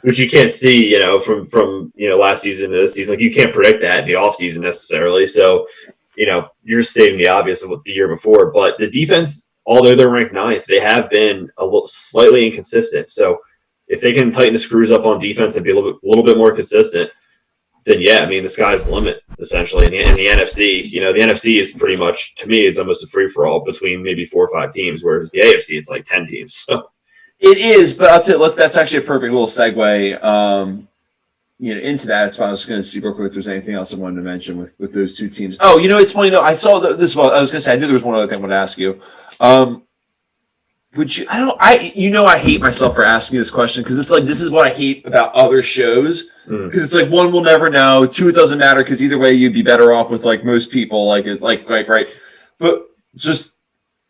which you can't see, you know, from last season to this season. Like you can't predict that in the offseason necessarily. So, you know, you're stating the obvious of what the year before. But the defense, although they're ranked 9th, they have been slightly inconsistent. So if they can tighten the screws up on defense and be a little bit more consistent, then yeah, I mean the sky's the limit essentially. In the NFC, you know, the NFC is pretty much, to me, is almost a free for all between maybe 4 or 5 teams, whereas the AFC it's like 10 teams. So it is, but I'll tell you, that's actually a perfect little segue, into that. That's why I was going to see real quick if there's anything else I wanted to mention with those 2 teams. Oh, you know, it's funny. No, I saw this. Well, I was going to say I knew there was one other thing I wanted to ask you. would you? I hate myself for asking this question because it's like this is what I hate about other shows because it's like one, we'll never know. Two, it doesn't matter because either way you'd be better off with like most people, like right. But just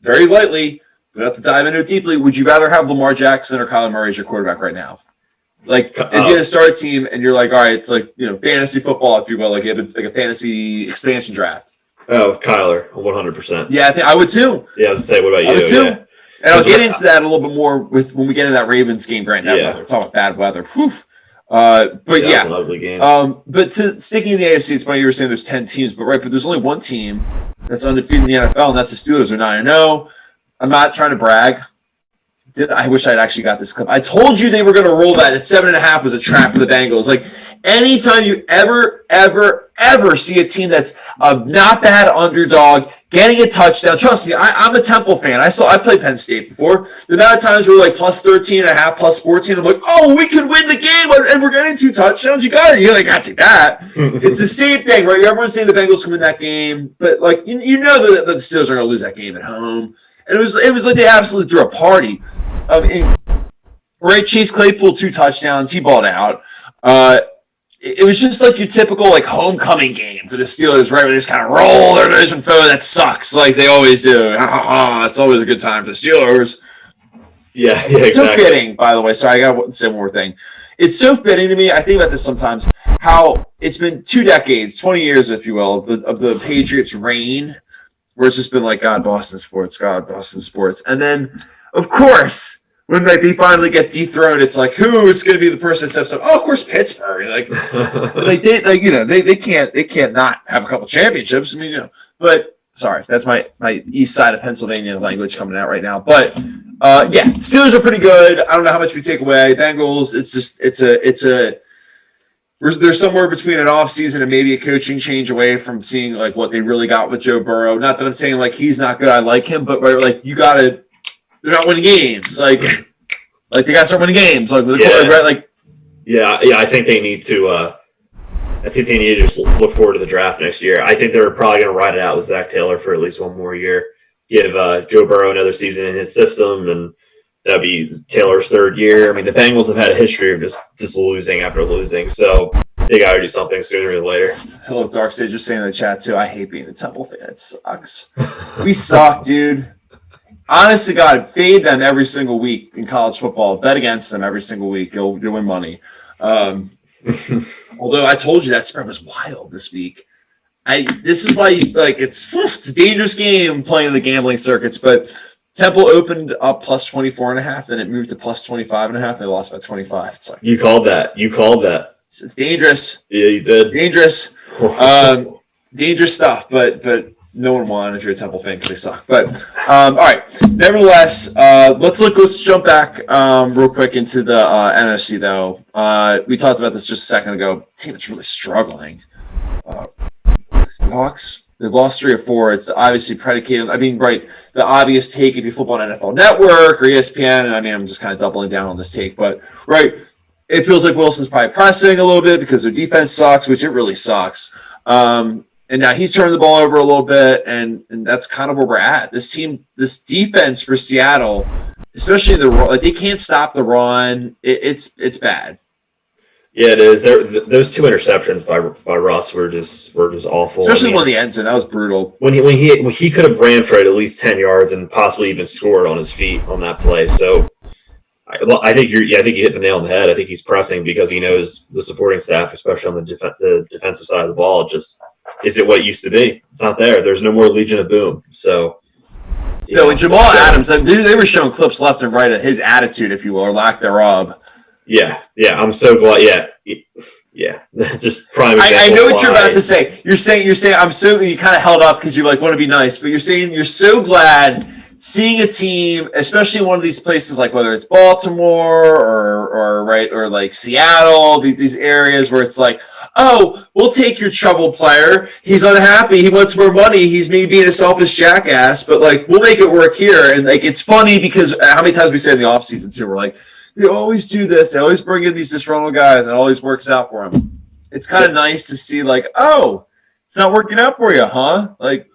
very lightly, without to dive into it deeply, would you rather have Lamar Jackson or Kyler Murray as your quarterback right now? Like if you had to start a team and you're like, all right, it's like fantasy football, if you will, like you had like a fantasy expansion draft. Oh, Kyler, 100%. Yeah, I think I would too. Yeah, I was gonna say, what about you? I would too. Yeah. And I'll get into that a little bit more when we get into that Ravens game. Granted, weather. Talk about bad weather. Whew. But yeah, it was an ugly game. But sticking in the AFC, it's funny you were saying there's 10 teams, but there's only one team that's undefeated in the NFL, and that's the Steelers. They're 9-0. I'm not trying to brag. I wish I'd actually got this clip. I told you they were going to roll that. At 7.5 was a trap for the Bengals. Like anytime you ever see a team that's a not bad underdog getting a touchdown, trust me, I'm a Temple fan. I played Penn State before. The amount of times we're like plus 13.5, plus 14. I'm like, oh, we could win the game, and we're getting 2 touchdowns. You got to take that. It's the same thing, right? Everyone's saying the Bengals can win that game, but like you know that the Steelers are going to lose that game at home. And it was like they absolutely threw a party. Right, Chase Claypool 2 touchdowns. He balled out. It was just like your typical like homecoming game for the Steelers, right? Where they just kind of roll their division foe that sucks like they always do. It's always a good time for the Steelers. Yeah, exactly. So fitting, by the way. Sorry, I got to say one more thing. It's so fitting to me. I think about this sometimes. How it's been 2 decades, 20 years, if you will, of the Patriots' reign, where it's just been like Boston sports, and then of course. When like they finally get dethroned, it's like who is going to be the person that steps up? Oh, of course, Pittsburgh. They can't not have a couple championships. I mean, But sorry, that's my east side of Pennsylvania language coming out right now. But Steelers are pretty good. I don't know how much we take away. Bengals, they're somewhere between an offseason and maybe a coaching change away from seeing like what they really got with Joe Burrow. Not that I'm saying like he's not good. I like him, but like you got to. They're not winning games. Like they got to start winning games. Like right? Like I think they need to. I think they need to just look forward to the draft next year. I think they're probably going to ride it out with Zach Taylor for at least one more year. Give Joe Burrow another season in his system, and that'll be Taylor's 3rd year. I mean, the Bengals have had a history of just losing after losing, so they got to do something sooner than later. Hello, Dark Sage. Just saying in the chat too. I hate being a Temple fan. It sucks. We suck, dude. Honest to God, fade them every single week in college football. Bet against them every single week. You'll win money. Although I told you that spread was wild this week. This is why it's a dangerous game playing the gambling circuits. But Temple opened up plus 24.5, then it moved to plus 25.5. They lost by 25. It's like you called that. It's dangerous. Yeah, you did. Dangerous. Dangerous stuff. But. No one won if you're a Temple fan because they suck. But all right. Nevertheless, let's jump back real quick into the NFC though. We talked about this just a second ago. Team that's really struggling. Hawks. They've lost 3 or 4. It's obviously predicated. I mean, right. The obvious take if you flip on NFL Network or ESPN. And I mean, I'm just kind of doubling down on this take, but right. It feels like Wilson's probably pressing a little bit because their defense sucks, which it really sucks. And now he's turning the ball over a little bit, and that's kind of where we're at. This defense for Seattle, especially they can't stop the run. It's bad. Yeah, it is. Those 2 interceptions by Russ were just awful. Especially one in the end zone. That was brutal. When he could have ran for it at least 10 yards and possibly even scored on his feet on that play. So I think you hit the nail on the head. I think he's pressing because he knows the supporting staff, especially on the defensive side of the ball, just isn't what it used to be. It's not there. There's no more Legion of Boom. So, and Jamal Adams, they were showing clips left and right of his attitude, if you will, or lack thereof. Yeah. I'm so glad. Yeah. Just prime example. I know what you're about to say. You're saying you kind of held up because you want to be nice, but you're saying you're so glad seeing a team, especially in one of these places, like whether it's Baltimore or like Seattle, these areas where it's like, oh, we'll take your troubled player. He's unhappy. He wants more money. He's maybe being a selfish jackass, but like we'll make it work here. And like it's funny because how many times we say in the offseason too, we're like, they always do this. They always bring in these disgruntled guys, and it always works out for them. It's kind of nice to see like, oh, it's not working out for you, huh? Like.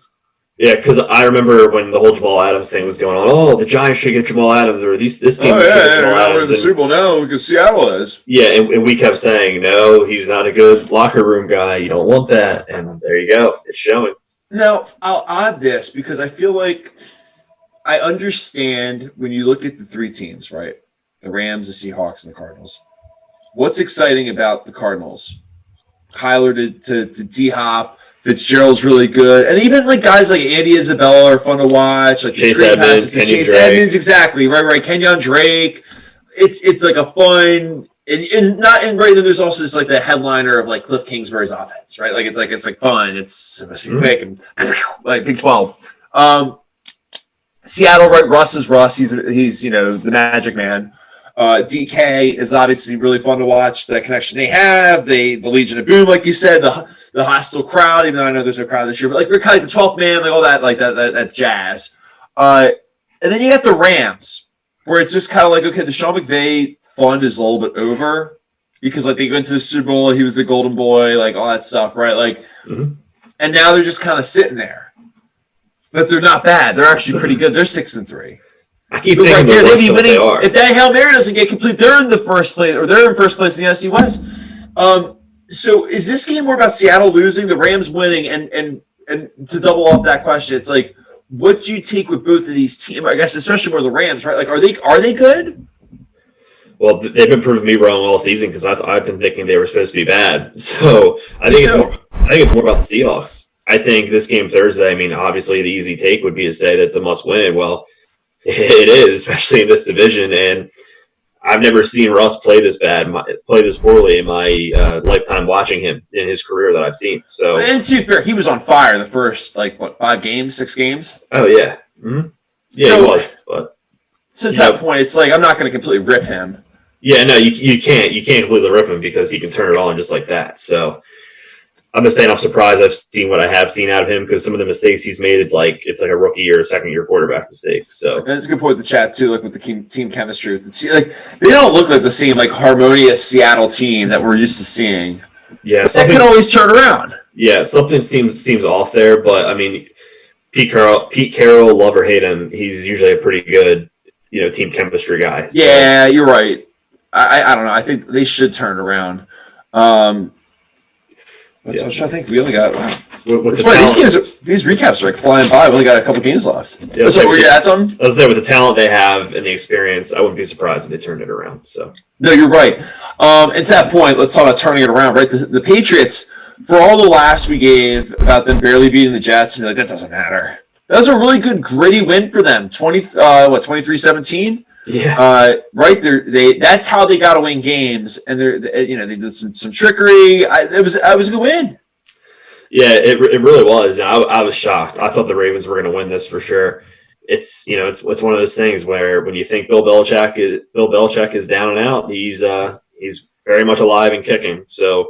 Yeah, because I remember when the whole Jamal Adams thing was going on. Oh, the Giants should get Jamal Adams, or this team should get Jamal Adams. We're in Adams. the Super Bowl now because Seattle is. Yeah, and we kept saying, no, he's not a good locker room guy. You don't want that. And there you go. It's showing. Now, I'll add this because I feel like I understand when you look at the three teams, right? The Rams, the Seahawks, and the Cardinals. What's exciting about the Cardinals? Kyler to D-Hop. Fitzgerald's really good. And even like guys like Andy Isabella are fun to watch. Like Chase Edmonds, Chase Edmonds, exactly. Right. Kenyon Drake. It's like a fun and right then there's also this like the headliner of like Cliff Kingsbury's offense, right? Like it's like fun. It's supposed to be quick and like Big 12. Seattle, right? Russ is Russ. He's the magic man. DK is obviously really fun to watch. That connection they have, the Legion of Boom, like you said, the hostile crowd. Even though I know there's no crowd this year, but like we're kind of like the 12th man, like all that, like that jazz. And then you got the Rams, where it's just kind of like okay, the Sean McVay fund is a little bit over because like they went to the Super Bowl, he was the golden boy, like all that stuff, right? Like, and now they're just kind of sitting there, but they're not bad. They're actually pretty good. They're 6-3. I keep thinking they're worse than what they are. If that Hail Mary doesn't get complete, they're in first place in the NFC West. So is this game more about Seattle losing, the Rams winning, and to double up that question, it's like, what do you take with both of these teams? I guess especially more the Rams, right? Like, are they good? Well, they've been proving me wrong all season because I've been thinking they were supposed to be bad. So I think it's more about the Seahawks. I think this game Thursday. I mean, obviously the easy take would be to say that it's a must win. Well, it is, especially in this division, and I've never seen Russ play this poorly in my lifetime watching him in his career that I've seen. So, and to be fair, he was on fire the first 6 games. Oh yeah, yeah, so, he was. But so to that point, it's like I'm not going to completely rip him. Yeah, no, you can't completely rip him because he can turn it on just like that. So I'm just saying I'm surprised I've seen what I have seen out of him because some of the mistakes he's made, it's like a rookie or a second-year quarterback mistake. So and it's a good point with the chat too, like with the team chemistry. Like they don't look like the same like harmonious Seattle team that we're used to seeing. Yeah, that can always turn around. Yeah, something seems off there, but I mean, Pete Carroll, love or hate him, he's usually a pretty good team chemistry guy. So. Yeah, you're right. I don't know. I think they should turn it around. I'm trying to think. We only got. It's funny. These recaps are like flying by. We only got a couple games left. Yeah, so were you at some? I was there with the talent they have and the experience. I wouldn't be surprised if they turned it around. So no, you're right. And to that point, let's talk about turning it around. Right, the Patriots. For all the laughs we gave about them barely beating the Jets, and you're like, that doesn't matter. That was a really good gritty win for them. 23-17. Yeah. Right. That's how they got to win games, and they did some trickery. It was a good win. Yeah, it really was. I was shocked. I thought the Ravens were going to win this for sure. It's one of those things where when you think Bill Belichick is down and out, he's very much alive and kicking. So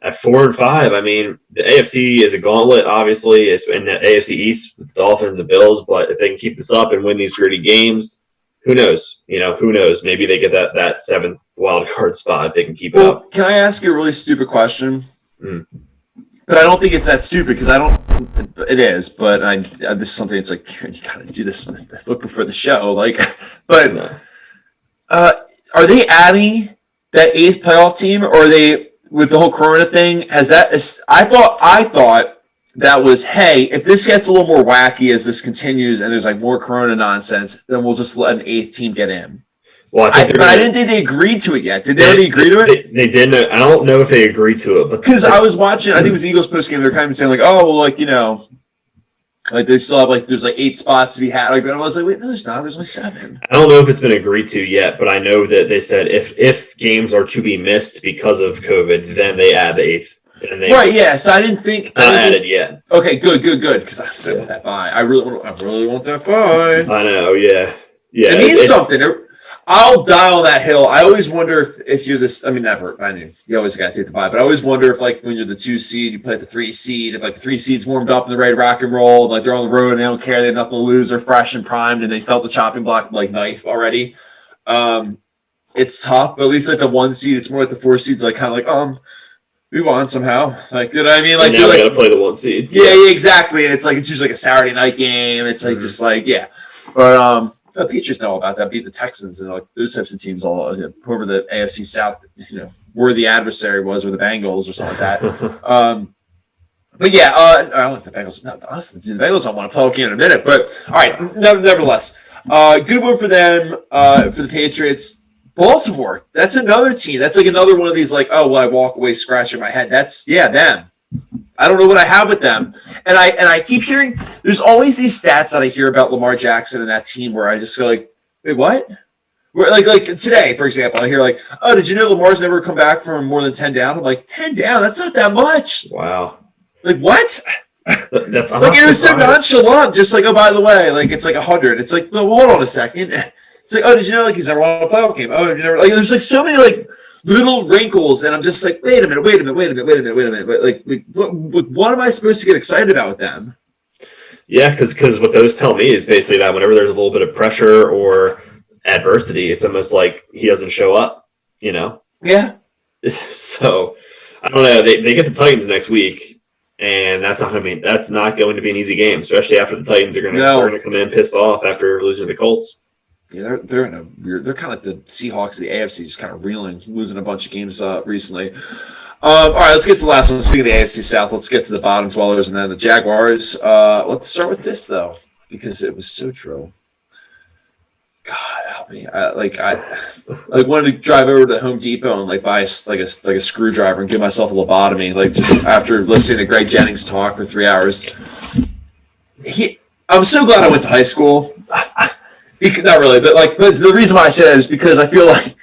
at 4-5, I mean, the AFC is a gauntlet. Obviously, it's in the AFC East with the Dolphins and Bills. But if they can keep this up and win these gritty games, who knows? Who knows? Maybe they get that seventh wild card spot if they can keep it up. Can I ask you a really stupid question? But I don't think it's that stupid because I don't. It is, but this is something that's like Kieran, you got to do this look before the show. But are they adding that 8th playoff team, or are they with the whole Corona thing? I thought that was, hey, if this gets a little more wacky as this continues and there's like more Corona nonsense, then we'll just let an 8th team get in. Well, I didn't think they agreed to it yet. Did they already agree to it? They didn't. I don't know if they agreed to it, because I was watching. I think it was Eagles post game. They're kind of saying like, oh, well, like they still have there's 8 spots to be had. Like, but I was like, wait, no, there's not. There's only 7. I don't know if it's been agreed to yet, but I know that they said if games are to be missed because of COVID, then they add the 8th. Right, yeah. So I didn't think not added yet. Okay, good. Because I said with that bye. I really want that bye. I know, yeah. It means something. I'll die on that hill. I always wonder if you're this. I mean, never. I mean, you always got to take the bye, but I always wonder if when you're the 2 seed, you play the 3 seed. If the 3 seed's warmed up and they're ready to rock and roll, and they're on the road and they don't care, they have nothing to lose, they're fresh and primed, and they felt the chopping block knife already. It's tough, but at least the 1 seed, it's more like the 4 seed's kind of we won somehow. Like, you know what I mean? Like, and now we got to play the 1 seed. Yeah, exactly. And it's usually like a Saturday night game. It's like just like but the Patriots know all about that. Beat the Texans and like those types of teams. All whoever the AFC South, where the adversary was, or the Bengals or something like that. But yeah, I don't like the Bengals. No, honestly, the Bengals don't want to play a game in a minute. But all right, nevertheless, good one for them. For the Patriots. Baltimore, that's another team. That's like another one of these, like, oh, well, I walk away scratching my head. That's them. I don't know what I have with them. And I keep hearing, there's always these stats that I hear about Lamar Jackson and that team where I just go like, wait, what? Where, like today, for example, I hear like, oh, did you know Lamar's never come back from more than 10 down? I'm like, 10 down? That's not that much. Wow. Like, what? That's like, it was so nonchalant, just like, oh, by the way, like, it's like 100. It's like, well, hold on a second. It's like, oh, did you know, like, he's never won a playoff game? Oh, did you never, like, there's like so many like little wrinkles, and I'm just like, wait a minute. But like what am I supposed to get excited about with them? Yeah, because what those tell me is basically that whenever there's a little bit of pressure or adversity, it's almost like he doesn't show up. Yeah. So I don't know. They get the Titans next week, and that's not going to be an easy game, especially after the Titans are going to come in pissed off after losing to the Colts. Yeah, they're in a weird. They're kind of like the Seahawks of the AFC, just kind of reeling, losing a bunch of games recently. All right, let's get to the last one. Speaking of the AFC South, let's get to the bottom dwellers and then the Jaguars. Let's start with this though, because it was so true. God help me! I wanted to drive over to Home Depot and like buy a screwdriver and give myself a lobotomy. Like just after listening to Greg Jennings talk for 3 hours. I'm so glad I went to high school. Not really, but the reason why I say that is because I feel like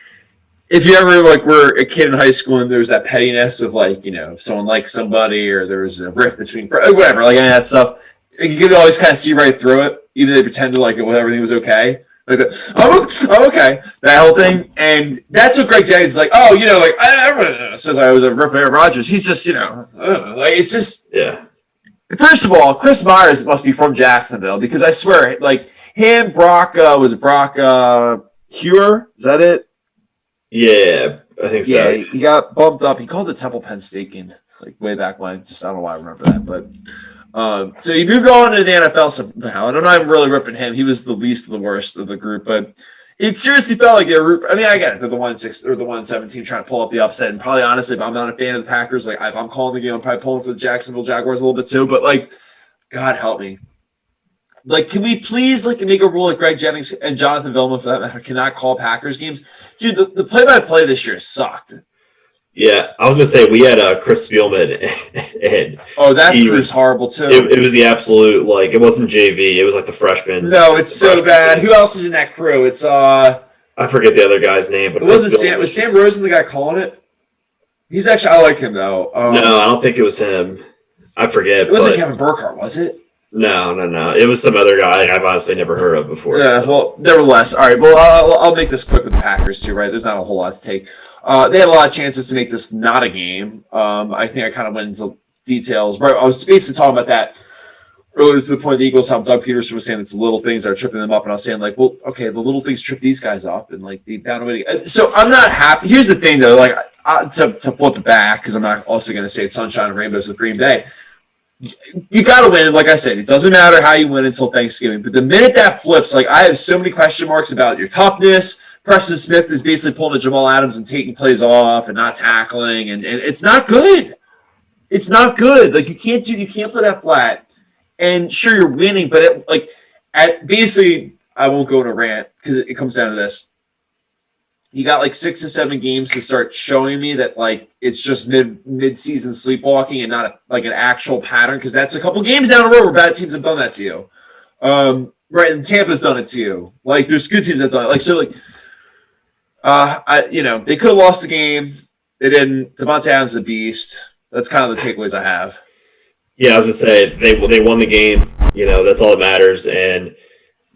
if you ever were a kid in high school and there was that pettiness of if someone liked somebody or there was a rift between whatever, like any of that stuff, you could always kind of see right through it, even if they pretended like everything was okay. Like, oh, okay, that whole thing, and that's what Greg Jennings is like. Oh, everyone says I was a riff of Aaron Rodgers. He's just, it's just First of all, Chris Myers must be from Jacksonville because I swear, him, Brock, was it Brock Hewer? Is that it? Yeah, I think so. Yeah, he got bumped up. He called the Temple Penn State game way back when. I don't know why I remember that. But so he moved on to the NFL somehow. And I'm not even really ripping him. He was the least of the worst of the group. But it seriously felt like they were. I mean, I get it. They're the 1-6 or the 1-17 trying to pull up the upset. And probably, honestly, if I'm not a fan of the Packers, if I'm calling the game, I'm probably pulling for the Jacksonville Jaguars a little bit too. But God help me. Can we please make a rule like Greg Jennings and Jonathan Vilma, for that matter, cannot call Packers games? Dude, the play-by-play this year sucked. Yeah, I was going to say, we had Chris Spielman. And that crew's horrible, too. It was the absolute, it wasn't JV. It was the freshman. No, it's so bad. Who else is in that crew? It's, I forget the other guy's name. But was Sam Rosen the guy calling it? He's actually, I like him, though. No, I don't think it was him. I forget. It wasn't Kevin Burkhardt, was it? No. It was some other guy I've honestly never heard of before. Yeah, well, nevertheless. All right, well, I'll make this quick with the Packers, too, right? There's not a whole lot to take. They had a lot of chances to make this not a game. I think I kind of went into details. Right, I was basically talking about that earlier to the point the Eagles, how Doug Peterson was saying it's the little things that are tripping them up. And I was saying, well, okay, the little things trip these guys up. And, they found a way to... So I'm not happy. Here's the thing, though. To flip it back, because I'm not also going to say it's sunshine and rainbows with Green Bay. You got to win. Like I said, it doesn't matter how you win until Thanksgiving. But the minute that flips, I have so many question marks about your toughness. Preston Smith is basically pulling a Jamal Adams and taking plays off and not tackling, and it's not good. It's not good. You can't play that flat. And sure, you're winning, but basically, I won't go in a rant because it comes down to this. You got 6 to 7 games to start showing me that it's just mid-season sleepwalking and not an actual pattern, because that's a couple games down the road where bad teams have done that to you. Right, and Tampa's done it to you. There's good teams that have done it. They could have lost the game. They didn't. Devontae Adams is a beast. That's kind of the takeaways I have. Yeah, I was going to say, they won the game. That's all that matters. And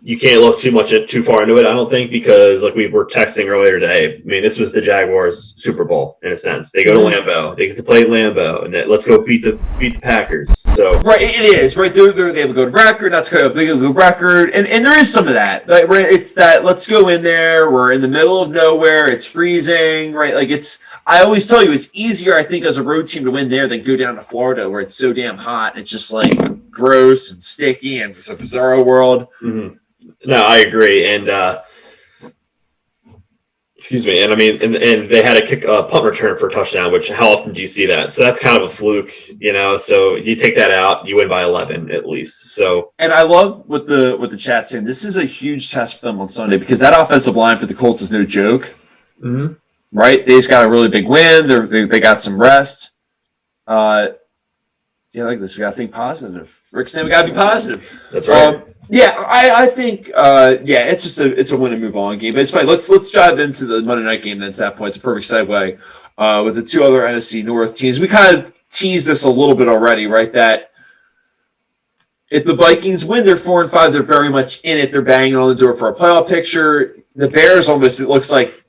you can't look too far into it, I don't think, because we were texting earlier today. I mean, this was the Jaguars' Super Bowl in a sense. They go to Lambeau, they get to play Lambeau, and let's go beat the Packers. So right, it is right. They have a good record. That's good. They have a good record, and there is some of that. It's that let's go in there. We're in the middle of nowhere. It's freezing, right? I always tell you it's easier, I think, as a road team to win there than go down to Florida where it's so damn hot and it's just like gross and sticky and it's a bizarro world. Mm-hmm. No, I agree. And excuse me. And I mean, and they had a punt return for a touchdown, which how often do you see that? So that's kind of a fluke, so you take that out, you win by 11 at least. So, and I love what the chat's saying. This is a huge test for them on Sunday because that offensive line for the Colts is no joke. Mm-hmm. Right? They just got a really big win. They got some rest. Yeah, like this. We got to think positive. Rick's saying we got to be positive. That's right. I think it's a win and move on game. But it's fine. Let's dive into the Monday night game. Then at that point, it's a perfect segue with the two other NFC North teams. We kind of teased this a little bit already, right? That if the Vikings win, they're 4-5. They're very much in it. They're banging on the door for a playoff picture. The Bears almost, it looks like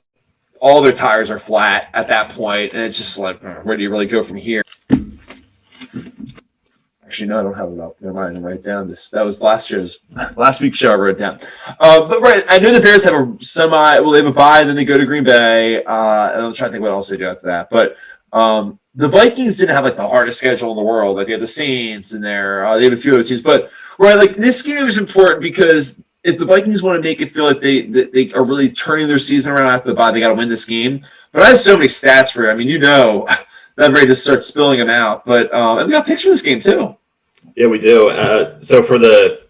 all their tires are flat at that point, and it's just like, where do you really go from here? Actually, no, I don't have it up. Never mind. I write down this. That was last week's show. I wrote it down. But right, I know the Bears have they have a bye, and then they go to Green Bay. And I'm trying to think what else they do after that. But the Vikings didn't have like the hardest schedule in the world. Like they had the Saints in there. They had a few other teams. But right, like this game is important because if the Vikings want to make it feel like they are really turning their season around after the bye, they got to win this game. But I have so many stats for you. I mean, that I'm ready to start spilling them out. But and we got picks for this game too. Yeah, we do. So for the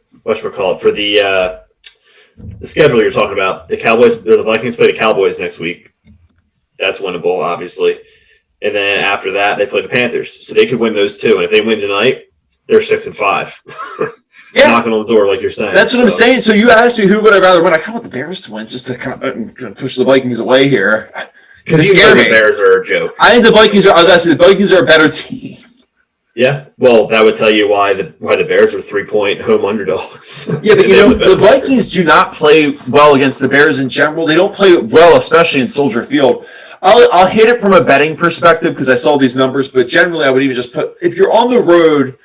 schedule you're talking about, the Vikings play the Cowboys next week. That's winnable, obviously. And then after that, they play the Panthers. So they could win those two. And if they win tonight, they're 6-5. Yeah. Knocking on the door, like you're saying. That's what I'm saying. So you asked me who would I rather win. I kind of want the Bears to win just to kind of push the Vikings away here. Because the Bears are a joke. I think the Vikings are a better team. Yeah, well, that would tell you why the Bears are 3-point home underdogs. Yeah, but the Vikings do not play well against the Bears in general. They don't play well, especially in Soldier Field. I'll hit it from a betting perspective because I saw these numbers, but generally I would even just put if you're on the road,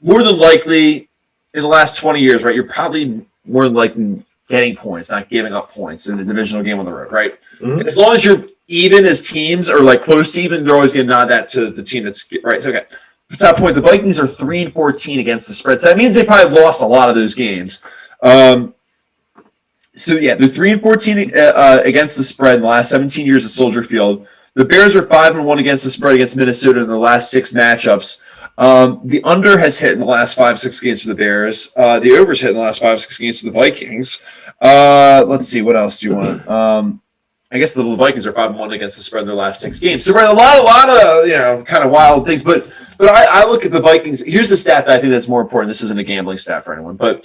more than likely in the last 20 years, right? You're probably more than likely getting points, not giving up points in the divisional game on the road, right? Mm-hmm. As long as you're even as teams or like close to even, they're always going to nod that to the team that's right. So, okay. At that point, the Vikings are 3-14 against the spread. So that means they probably lost a lot of those games. So yeah, they're 3-14 against the spread in the last 17 years at Soldier Field. The Bears are 5-1 against the spread against Minnesota in the last 6 matchups. The under has hit in the last 5-6 games for the Bears. The over's hit in the last 5-6 games for the Vikings. Let's see, what else do you want? I guess the Vikings are 5-1 against the spread in their last 6 games. So, right, a lot of kind of wild things. But I look at the Vikings. Here's the stat that I think that's more important. This isn't a gambling stat for anyone. But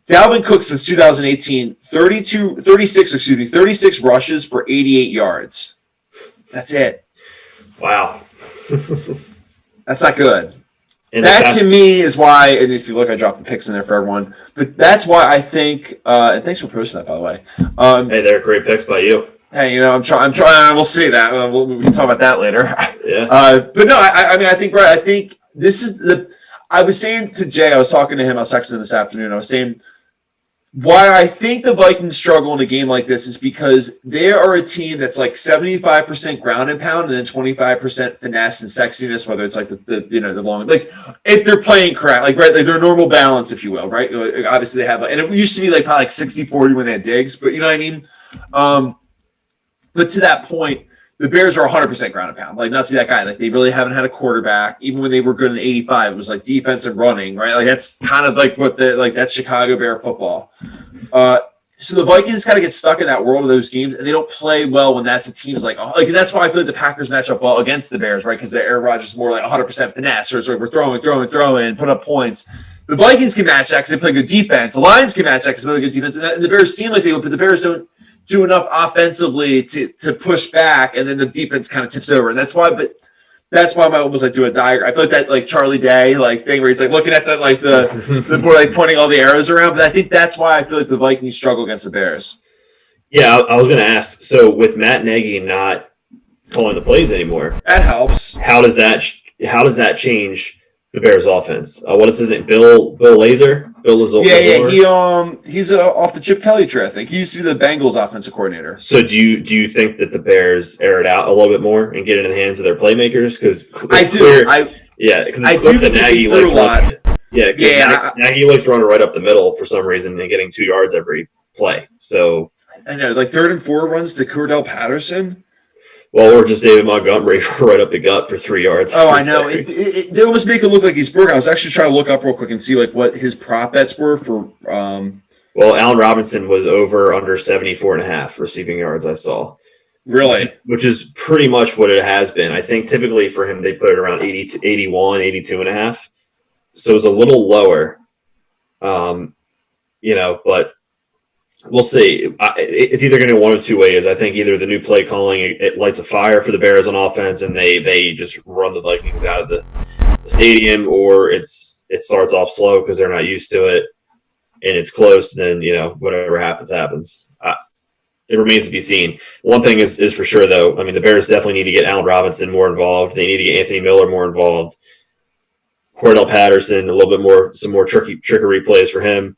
Dalvin Cook since 2018, 36 rushes for 88 yards. That's it. Wow. That's not good. And that to me is why, and if you look, I dropped the picks in there for everyone. But that's why I think, and thanks for posting that, by the way. Hey, they're great picks by you. Hey, I'm trying. We'll see that. We can talk about that later. Yeah. But no, I mean, I think, Brett, I think this is I was saying to Jay, I was talking to him, I was texting him this afternoon. I was saying why I think the Vikings struggle in a game like this is because they are a team that's like 75% ground and pound and then 25% finesse and sexiness, whether it's like the long, like if they're playing correct, like right, like their normal balance, if you will, right? Obviously they have, and it used to be like probably like 60-40 when they had Diggs, but you know what I mean? But to that point, the Bears are 100% ground and pound. Like, not to be that guy. Like, they really haven't had a quarterback. Even when they were good in 85, it was like defense and running, right? Like, that's kind of like that's Chicago Bear football. So the Vikings kind of get stuck in that world of those games, and they don't play well when that's a team is like that's why I feel like the Packers match up well against the Bears, right? Because the Aaron Rodgers is more like 100% finesse, or it's like we're throwing, put up points. The Vikings can match that because they play good defense. The Lions can match that because they play good defense. And the Bears seem like they would, but the Bears don't do enough offensively to push back, and then the defense kind of tips over. And that's why I almost like do a diagram. I feel like that like Charlie Day like thing where he's like looking at the board, like pointing all the arrows around. But I think that's why I feel like the Vikings struggle against the Bears. Yeah, I was going to ask. So with Matt Nagy not calling the plays anymore, that helps. How does that change The Bears offense. What is his name? Bill Lazor? Bill Lazor? Yeah. He's off the Chip Kelly tree, I think. He used to be the Bengals offensive coordinator. So do you think that the Bears air it out a little bit more and get it in the hands of their playmakers? Because I do. Because it's clear that Nagy likes running. Nagy likes running right up the middle for some reason and getting 2 yards every play. So I know, like 3rd and 4 runs to Cordell Patterson. Well, or just David Montgomery right up the gut for 3 yards. Oh, I know. They almost make it look like he's broken. I was actually trying to look up real quick and see like what his prop bets were for. Well, Allen Robinson was under 74.5 receiving yards. I saw. Really? Which is pretty much what it has been. I think typically for him they put it around 80 to 81, 82.5. So it's a little lower. But. We'll see. It's either going to go one of 2 ways. I think either the new play calling it lights a fire for the Bears on offense, and they just run the Vikings out of the stadium, or it starts off slow because they're not used to it, and it's close. Then whatever happens. It remains to be seen. One thing is for sure though. I mean, the Bears definitely need to get Allen Robinson more involved. They need to get Anthony Miller more involved. Cordell Patterson a little bit more, some more trickery plays for him.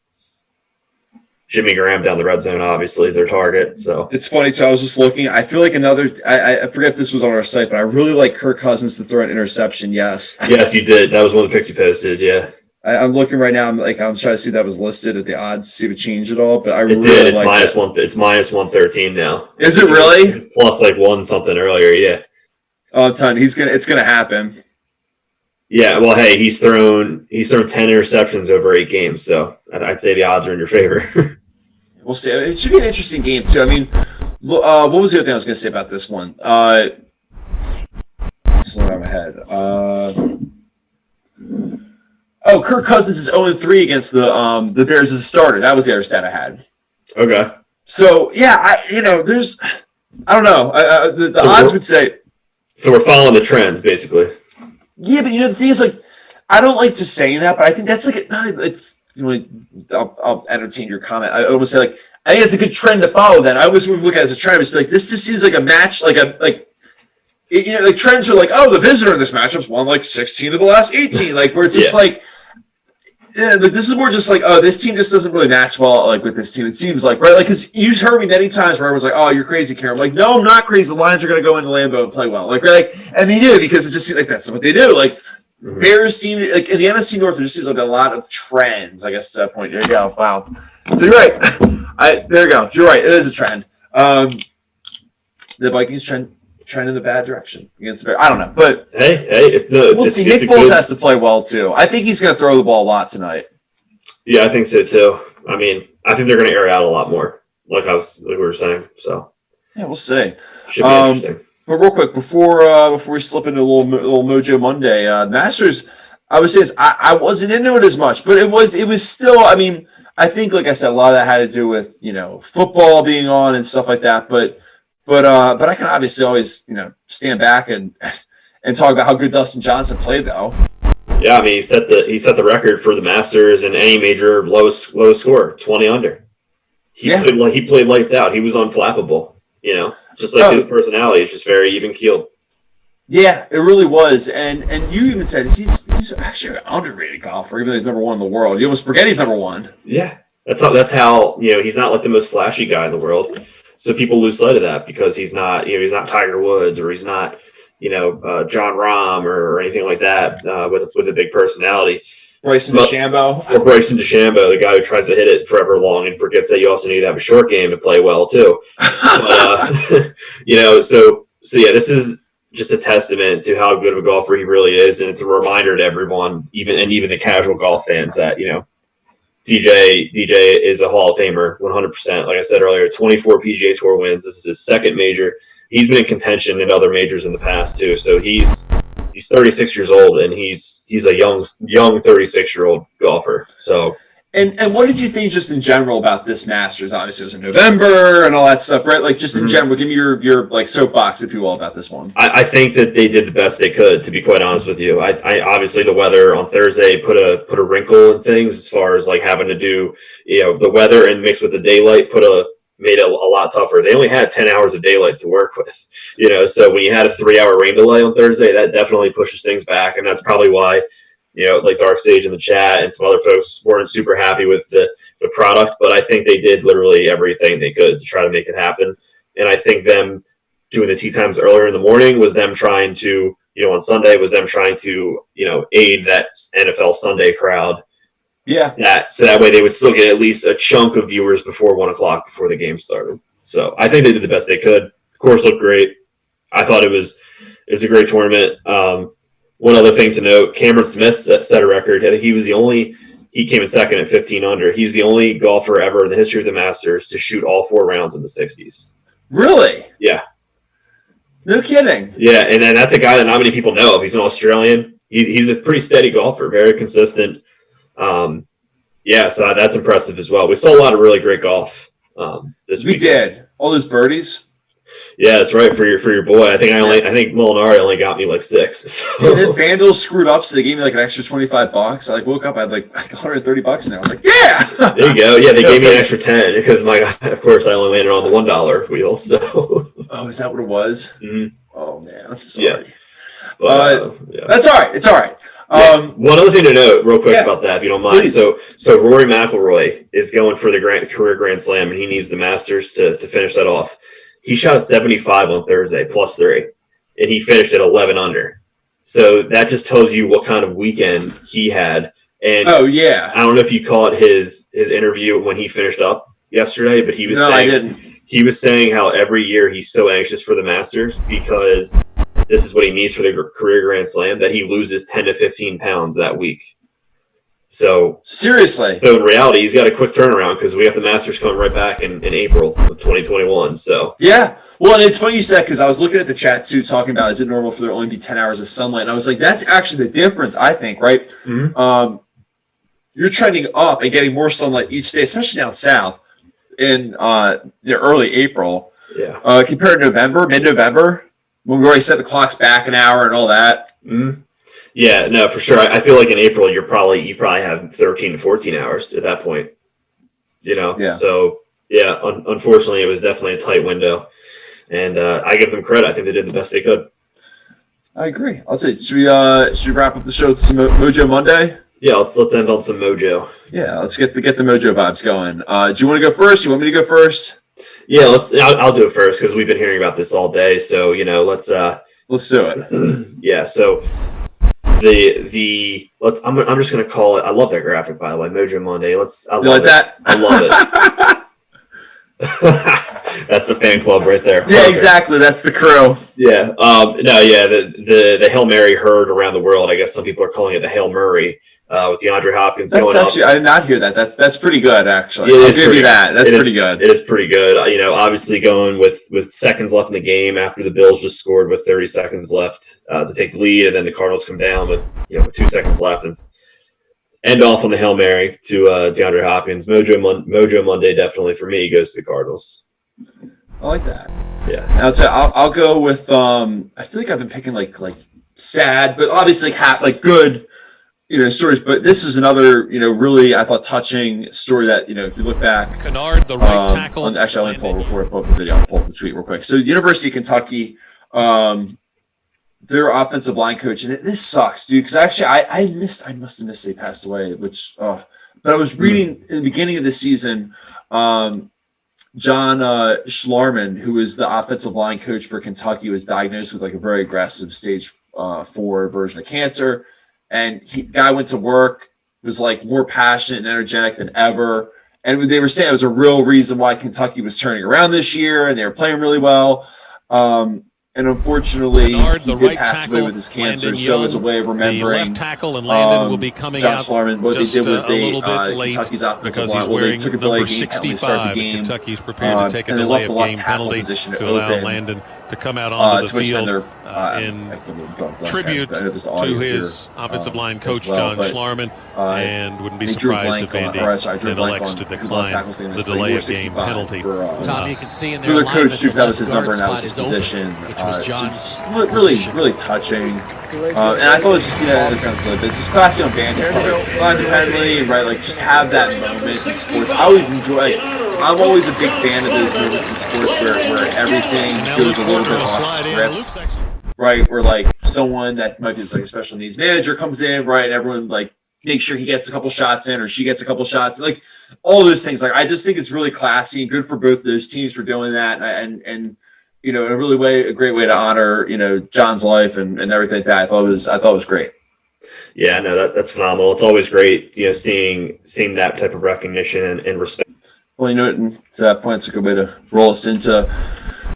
Jimmy Graham down the red zone, obviously, is their target. So it's funny. So I was just looking. I feel like I forget if this was on our site, but I really like Kirk Cousins to throw an interception. Yes, you did. That was one of the picks you posted. Yeah, I'm looking right now. I'm trying to see if that was listed at the odds, see if it changed at all. But I really did. It's like minus one. It's minus 113 now. Is it really? It was plus like one something earlier. Yeah. Oh, I'm telling you, it's gonna happen. Yeah, well, hey, he's thrown 10 interceptions over 8 games, so I'd say the odds are in your favor. We'll see. It should be an interesting game too. I mean, what was the other thing I was going to say about this one? Slow down my head. Kirk Cousins is 0-3 against the Bears as a starter. That was the other stat I had. Okay. So yeah, I don't know. The odds would say. So we're following the trends, basically. Yeah, but the thing is, like, I don't like just saying that, but I think that's like it's. I'll entertain your comment. I almost say like I think it's a good trend to follow. Then I always would look at it as a trend. I just be like, this just seems like a match, like trends are like, oh, the visitor in this matchup's won like 16 of the last 18, like where it's just like this is more just like, oh, this team just doesn't really match well like with this team. It seems like, right, like because you've heard me many times where I was like, oh, you're crazy, Kieran. I'm like, no, I'm not crazy. The Lions are going to go into Lambeau and play well, like right, and they do because it just seems like that's what they do, like. Mm-hmm. Bears seem like in the NFC North, there just seems like a lot of trends. I guess at that point, there you go. Wow. So you're right. There you go. You're right. It is a trend. The Vikings trend in the bad direction against the Bears. I don't know, but we'll see. Nick Foles has to play well too. I think he's going to throw the ball a lot tonight. Yeah, I think so too. I mean, I think they're going to air it out a lot more, like we were saying. So yeah, we'll see. Should be interesting. But real quick, before we slip into a little Mojo Monday, Masters, I would say I wasn't into it as much, but it was still. I mean, I think, like I said, a lot of that had to do with football being on and stuff like that. But I can obviously always stand back and talk about how good Dustin Johnson played, though. Yeah, I mean he set the record for the Masters in any major low score, 20 under. He played lights out. He was unflappable. Just like his personality is just very even keeled. Yeah, it really was. And you even said he's actually an underrated golfer, even though he's number 1 in the world. You almost forget he's number 1. Yeah, that's how he's not like the most flashy guy in the world. So people lose sight of that because he's not Tiger Woods or he's not John Rahm or anything like that with a big personality. Bryson DeChambeau. Or Bryson DeChambeau, the guy who tries to hit it forever long and forgets that you also need to have a short game to play well too. But, so yeah, this is just a testament to how good of a golfer he really is, and it's a reminder to everyone, even the casual golf fans, that DJ is a Hall of Famer, 100%. Like I said earlier, 24 PGA Tour wins. This is his second major. He's been in contention in other majors in the past too. So he's 36 years old, and he's a young 36-year-old golfer. So, and what did you think just in general about this Masters? Obviously, it was in November and all that stuff, right? Like just in general, give me your like soapbox, if you will, about this one. I think that they did the best they could, to be quite honest with you. I obviously the weather on Thursday put a wrinkle in things as far as like having to do the weather and mixed with the daylight made it a lot tougher. They only had 10 hours of daylight to work with, so when you had a 3-hour rain delay on Thursday, that definitely pushes things back. And that's probably why like Dark Sage in the chat and some other folks weren't super happy with the product, but I think they did literally everything they could to try to make it happen. And I think them doing the tee times earlier in the morning was them trying to, on Sunday was them trying to, aid that NFL Sunday crowd. Yeah. So that way they would still get at least a chunk of viewers before 1 o'clock before the game started. So I think they did the best they could. The course looked great. I thought it was a great tournament. One other thing to note, Cameron Smith set a record. I think he came in second at 15 under. He's the only golfer ever in the history of the Masters to shoot all 4 rounds in the 60s. Really? Yeah. No kidding. Yeah, and then that's a guy that not many people know of. He's an Australian. He's a pretty steady golfer, very consistent. So that's impressive as well. We saw a lot of really great golf this week. We did. All those birdies. Yeah, that's right. For your boy, I think Molinari only got me like 6. So. And then Vandals screwed up, so they gave me like an extra $25. I woke up, I had like $130 in there. I was like, yeah. There you go. Yeah, they gave me an extra 10 because of course, I only landed on the $1 wheel. So. Oh, is that what it was? Mm-hmm. Oh man, I'm sorry. Yeah. But, that's all right. It's all right. One other thing to note, real quick about that, if you don't mind. Please. So Rory McIlroy is going for the career Grand Slam, and he needs the Masters to finish that off. He shot a 75 on Thursday, +3, and he finished at 11 under. So that just tells you what kind of weekend he had. And oh yeah, I don't know if you caught his interview when he finished up yesterday, but he was I didn't. He was saying how every year he's so anxious for the Masters because this is what he needs for the career Grand Slam, that he loses 10 to 15 pounds that week. So seriously. So in reality, he's got a quick turnaround because we got the Masters coming right back in April of 2021. So yeah, well, and it's funny you said because I was looking at the chat too, talking about is it normal for there only be 10 hours of sunlight, and I was like, that's actually the difference, I think, right? Mm-hmm. You're trending up and getting more sunlight each day, especially down south in early April. Yeah. Compared to mid-November, when we already set the clocks back an hour and all that. Mm-hmm. Yeah, no, for sure. I feel like in April you probably have 13 to 14 hours at that point. Yeah. So yeah, unfortunately, it was definitely a tight window, and I give them credit. I think they did the best they could. I agree. I'll say, should we wrap up the show with some Mojo Monday? Yeah, let's end on some Mojo. Yeah, let's get the Mojo vibes going. Do you want to go first? You want me to go first? Yeah, I'll do it first because we've been hearing about this all day. So let's do it. Yeah. So. I'm just gonna call it. I love that graphic, by the way, Mojo Monday. You like that? I love it. That's the fan club right there. Yeah, exactly. That's the crew. Yeah. The Hail Mary heard around the world. I guess some people are calling it the Hail Murray with DeAndre Hopkins going up. I did not hear that. That's pretty good, actually. I'll give you that. That's pretty good. It is pretty good. Obviously going with seconds left in the game after the Bills just scored with 30 seconds left to take the lead, and then the Cardinals come down with 2 seconds left and end off on the Hail Mary to DeAndre Hopkins. Mojo Monday definitely for me goes to the Cardinals. I like that. Yeah. And I'll go with I feel like I've been picking like sad, but obviously good stories. But this is another really I thought touching story that if you look back, Kennard, the right tackle. Actually, I'll pull up the video. I'll pull up the tweet real quick. So University of Kentucky, their offensive line coach, and this sucks, dude. Because actually, I must have missed they passed away. But I was reading in the beginning of the season. John Schlarman, who was the offensive line coach for Kentucky, was diagnosed with like a very aggressive stage 4 version of cancer. And the guy went to work, was like more passionate and energetic than ever. And they were saying it was a real reason why Kentucky was turning around this year and they were playing really well. And unfortunately, he did pass away with his cancer. So as a way of remembering, left tackle and Landon will be coming John out Schlarman, what they did was they Kentucky's offensive line. Well, they took a delay game penalty to start the game. Kentucky's prepared to take a delay of game penalty to allow Landon to come out onto the field in tribute to his offensive line coach John Schlarman, and wouldn't be surprised if Andy then elects to decline the delay of game penalty. Tom, you can see in there. The coach, too, that was his number and that was his position. Really touching. And I thought it was just, it's just classy on Vandy's part. Lines independently, right? Like, just have that moment in sports. I always enjoy, I'm always a big fan of those moments in sports where everything goes a little bit off script. Right, where like someone that might be like a special needs manager comes in, right, and everyone like make sure he gets a couple shots in or she gets a couple shots, like all those things. Like I just think it's really classy and good for both of those teams for doing that, and in a great way to honor John's life and everything like that. I thought it was great. Yeah, no, that's phenomenal. It's always great, seeing that type of recognition and respect. Well, and to that point, it's a good way to roll us into. It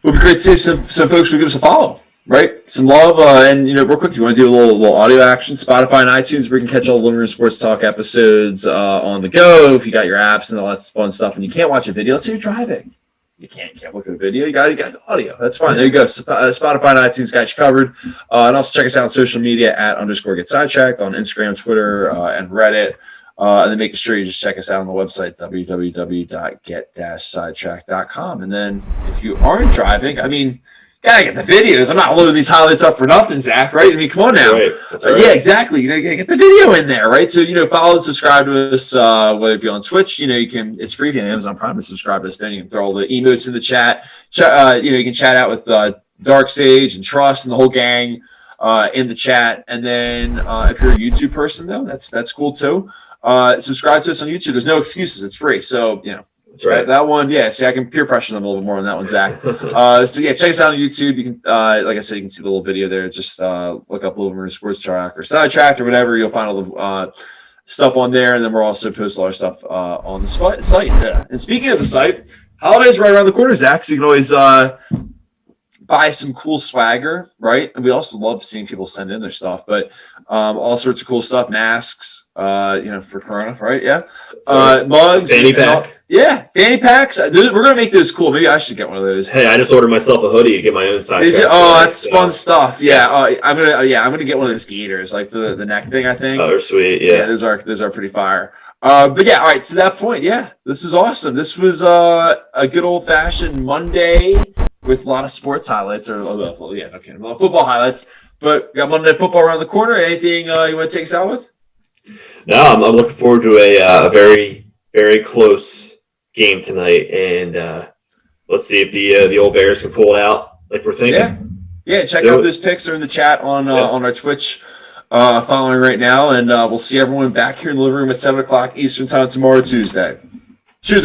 would be great to see some folks would give us a follow, right? Some love, and real quick, if you want to do a little audio action, Spotify and iTunes, where you can catch all the Living Room Sports Talk episodes on the go. If you got your apps and all that fun stuff, and you can't watch a video, let's say you're driving. You can't look at a video. You got audio. That's fine. There you go. Spotify and iTunes got you covered. And also check us out on social media at _get sidetracked on Instagram, Twitter, and Reddit. And then making sure you just check us out on the website, www.get-sidetrack.com. And then if you aren't driving, gotta get the videos. I'm not loading these highlights up for nothing, Zach, right? Come on now. That's right. Yeah, exactly. You gotta get the video in there, right? So, follow and subscribe to us, whether it be on Twitch, you can, it's free via Amazon Prime to subscribe to us. Then you can throw all the emotes in the chat. You can chat out with Dark Sage and Trust and the whole gang in the chat. And then if you're a YouTube person, though, that's cool too. Subscribe to us on YouTube. There's no excuses. It's free. So, That's right. That one, yeah. See, I can peer pressure them a little bit more on that one, Zach. So yeah, check us out on YouTube. You can, like I said, you can see the little video there. Just look up Living Room Sports Talk or Sidetracked or whatever. You'll find all the stuff on there, and then we're also posting all our stuff on the site. Yeah. And speaking of the site, holidays right around the corner, Zach. So you can always buy some cool swagger, right? And we also love seeing people send in their stuff, but all sorts of cool stuff, masks. For Corona, right? Yeah. Mugs. Fanny pack. Fanny packs. We're going to make those cool. Maybe I should get one of those. Hey, I just ordered myself a hoodie to get my own side. That's fun stuff. Yeah. I'm going to get one of those gaiters, like the neck thing, I think. Oh, they're sweet. Yeah. Those are pretty fire. But yeah, all right, to that point, yeah, this is awesome. This was a good old-fashioned Monday with a lot of sports highlights, football highlights. But we got Monday Night Football around the corner. Anything you want to take us out with? No, I'm looking forward to a very, very close game tonight, and let's see if the old Bears can pull it out like we're thinking. Yeah. Check out those picks. They're in the chat on our Twitch following right now, and we'll see everyone back here in the living room at 7:00 Eastern Time tomorrow, Tuesday. Cheers.